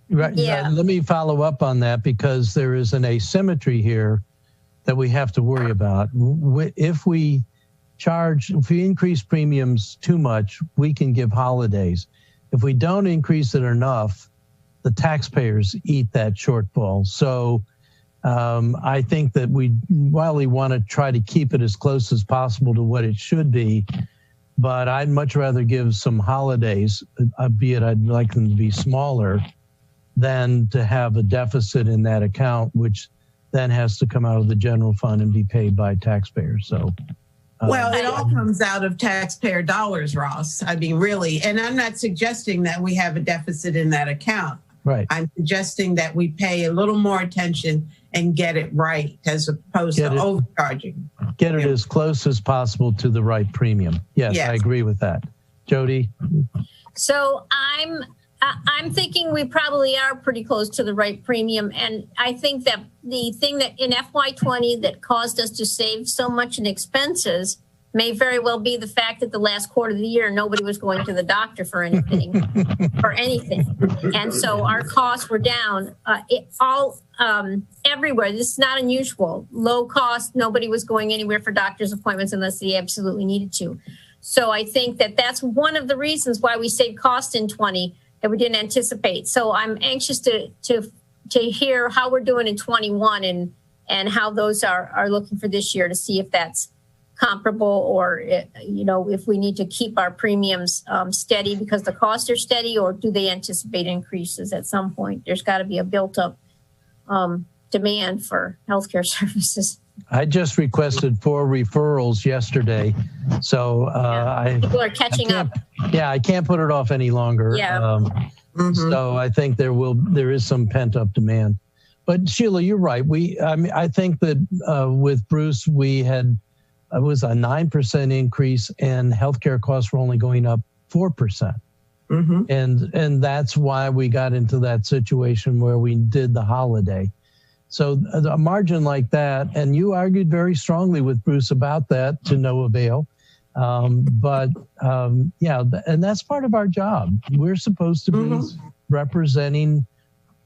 Right. Yeah. Let me follow up on that, because there is an asymmetry here that we have to worry about. If we increase premiums too much, we can give holidays. If we don't increase it enough, the taxpayers eat that shortfall. So I think that while we want to try to keep it as close as possible to what it should be, but I'd much rather give some holidays, albeit I'd like them to be smaller, than to have a deficit in that account, which then has to come out of the general fund and be paid by taxpayers. So, well, it all comes out of taxpayer dollars, Ross. I mean, really. And I'm not suggesting that we have a deficit in that account. Right. I'm suggesting that we pay a little more attention and get it right, as opposed to overcharging. Get it as close as possible to the right premium. Yes, I agree with that. Jody? So I'm thinking we probably are pretty close to the right premium. And I think that the thing that in FY20 that caused us to save so much in expenses may very well be the fact that the last quarter of the year, nobody was going to the doctor for anything, And so our costs were down everywhere. This is not unusual. Low cost, nobody was going anywhere for doctor's appointments unless they absolutely needed to. So I think that that's one of the reasons why we saved cost in 20 that we didn't anticipate. So I'm anxious to hear how we're doing in 21 and how those are looking for this year to see if that's comparable or, if we need to keep our premiums steady because the costs are steady, or do they anticipate increases at some point? There's got to be a built up demand for healthcare services. I just requested 4 referrals yesterday, so people are catching up. Yeah, I can't put it off any longer. Yeah. So I think there is some pent up demand. But Sheila, you're right. I think that with Bruce, we had it was a 9% increase, and healthcare costs were only going up 4%. And that's why we got into that situation where we did the holiday. So a margin like that, and you argued very strongly with Bruce about that to no avail. But and that's part of our job. We're supposed to be representing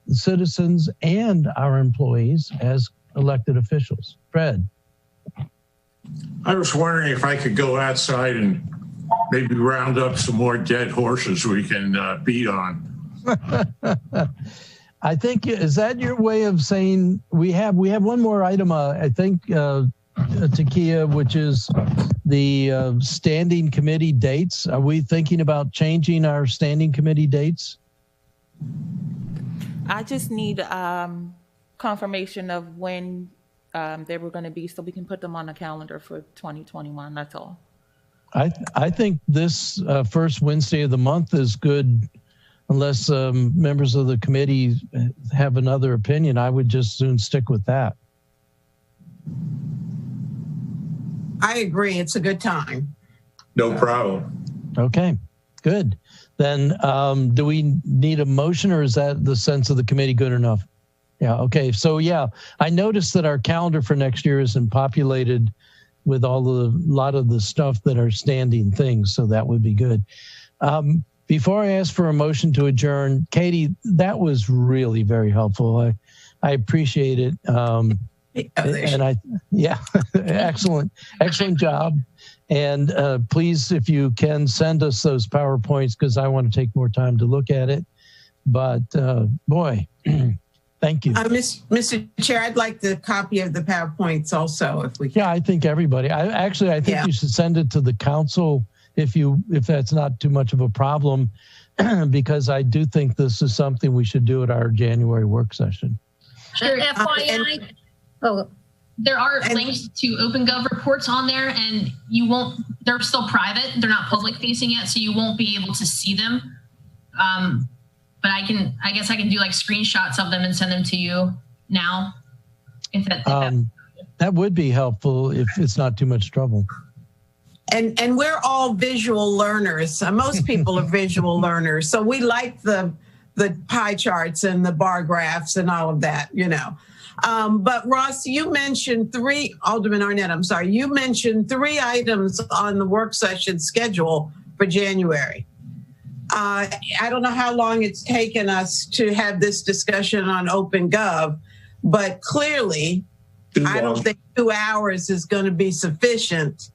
the citizens and our employees as elected officials. Fred. I was wondering if I could go outside and maybe round up some more dead horses we can beat on. I think, is that your way of saying we have one more item, I think, Takia, which is the standing committee dates. Are we thinking about changing our standing committee dates? I just need confirmation of when they were going to be so we can put them on the calendar for 2021. That's all. I think this first Wednesday of the month is good, unless members of the committee have another opinion. I would just soon stick with that. I agree. It's a good time. No problem. Okay, good. Then do we need a motion, or is that the sense of the committee good enough? Yeah, okay. So yeah, I noticed that our calendar for next year isn't populated with a lot of the stuff that are standing things, so that would be good. Before I ask for a motion to adjourn, Katie, that was really very helpful. I appreciate it. Excellent job. And please, if you can, send us those PowerPoints because I want to take more time to look at it. But boy, thank you. Mr. Chair, I'd like the copy of the PowerPoints also, if we can. Yeah, I think everybody. I think you should send it to the council if that's not too much of a problem, because I do think this is something we should do at our January work session. Sure. FYI, there are links to OpenGov reports on there, and they're still private. They're not public facing yet, so you won't be able to see them. But I guess I can do like screenshots of them and send them to you now. That would be helpful if it's not too much trouble. And we're all visual learners. Most people are visual learners. So we like the pie charts and the bar graphs and all of that, But Ross, you mentioned Alderman Arnett, I'm sorry. You mentioned 3 items on the work session schedule for January. I don't know how long it's taken us to have this discussion on OpenGov, but clearly I don't think 2 hours is going to be sufficient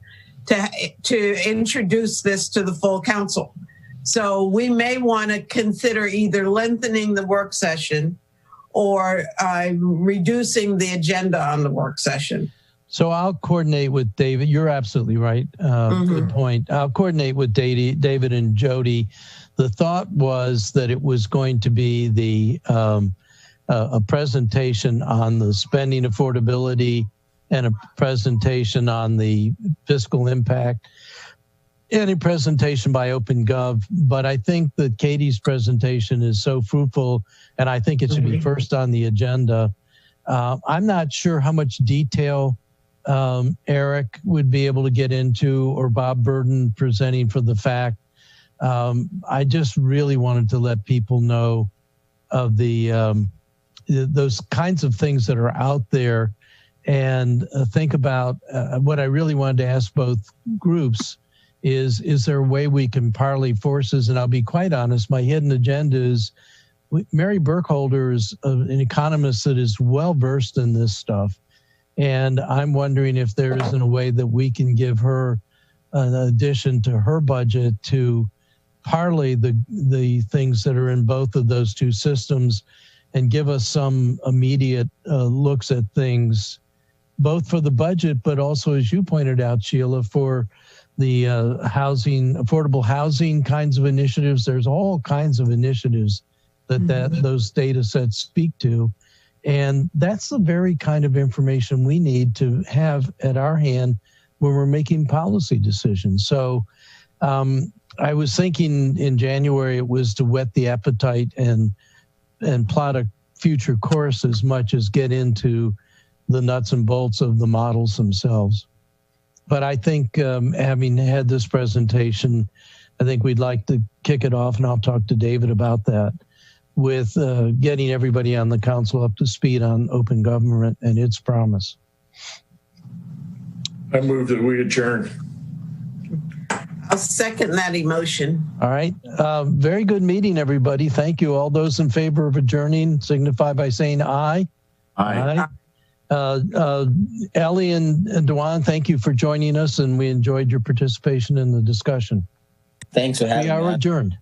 to introduce this to the full council. So we may want to consider either lengthening the work session or reducing the agenda on the work session. So I'll coordinate with David. You're absolutely right. Good point. I'll coordinate with David and Jody. The thought was that it was going to be a presentation on the spending affordability and a presentation on the fiscal impact and a presentation by OpenGov. But I think that Katie's presentation is so fruitful, and I think it should be first on the agenda. I'm not sure how much detail Eric would be able to get into, or Bob Burden presenting for the fact. I just really wanted to let people know of those kinds of things that are out there and think about what I really wanted to ask both groups is there a way we can parlay forces? And I'll be quite honest, my hidden agenda is Mary Burkholder is an economist that is well-versed in this stuff. And I'm wondering if there isn't a way that we can give her an addition to her budget to parlay the things that are in both of those two systems and give us some immediate looks at things, both for the budget, but also, as you pointed out, Sheila, for the housing, affordable housing kinds of initiatives. There's all kinds of initiatives that those data sets speak to. And that's the very kind of information we need to have at our hand when we're making policy decisions. So I was thinking in January it was to whet the appetite and plot a future course as much as get into the nuts and bolts of the models themselves. But I think having had this presentation, I think we'd like to kick it off, and I'll talk to David about that, with getting everybody on the council up to speed on open government and its promise. I move that we adjourn. I'll second that emotion. All right. Very good meeting, everybody. Thank you. All those in favor of adjourning signify by saying aye. Aye. Ellie and Dewan, thank you for joining us, and we enjoyed your participation in the discussion. Thanks for having me. We are adjourned.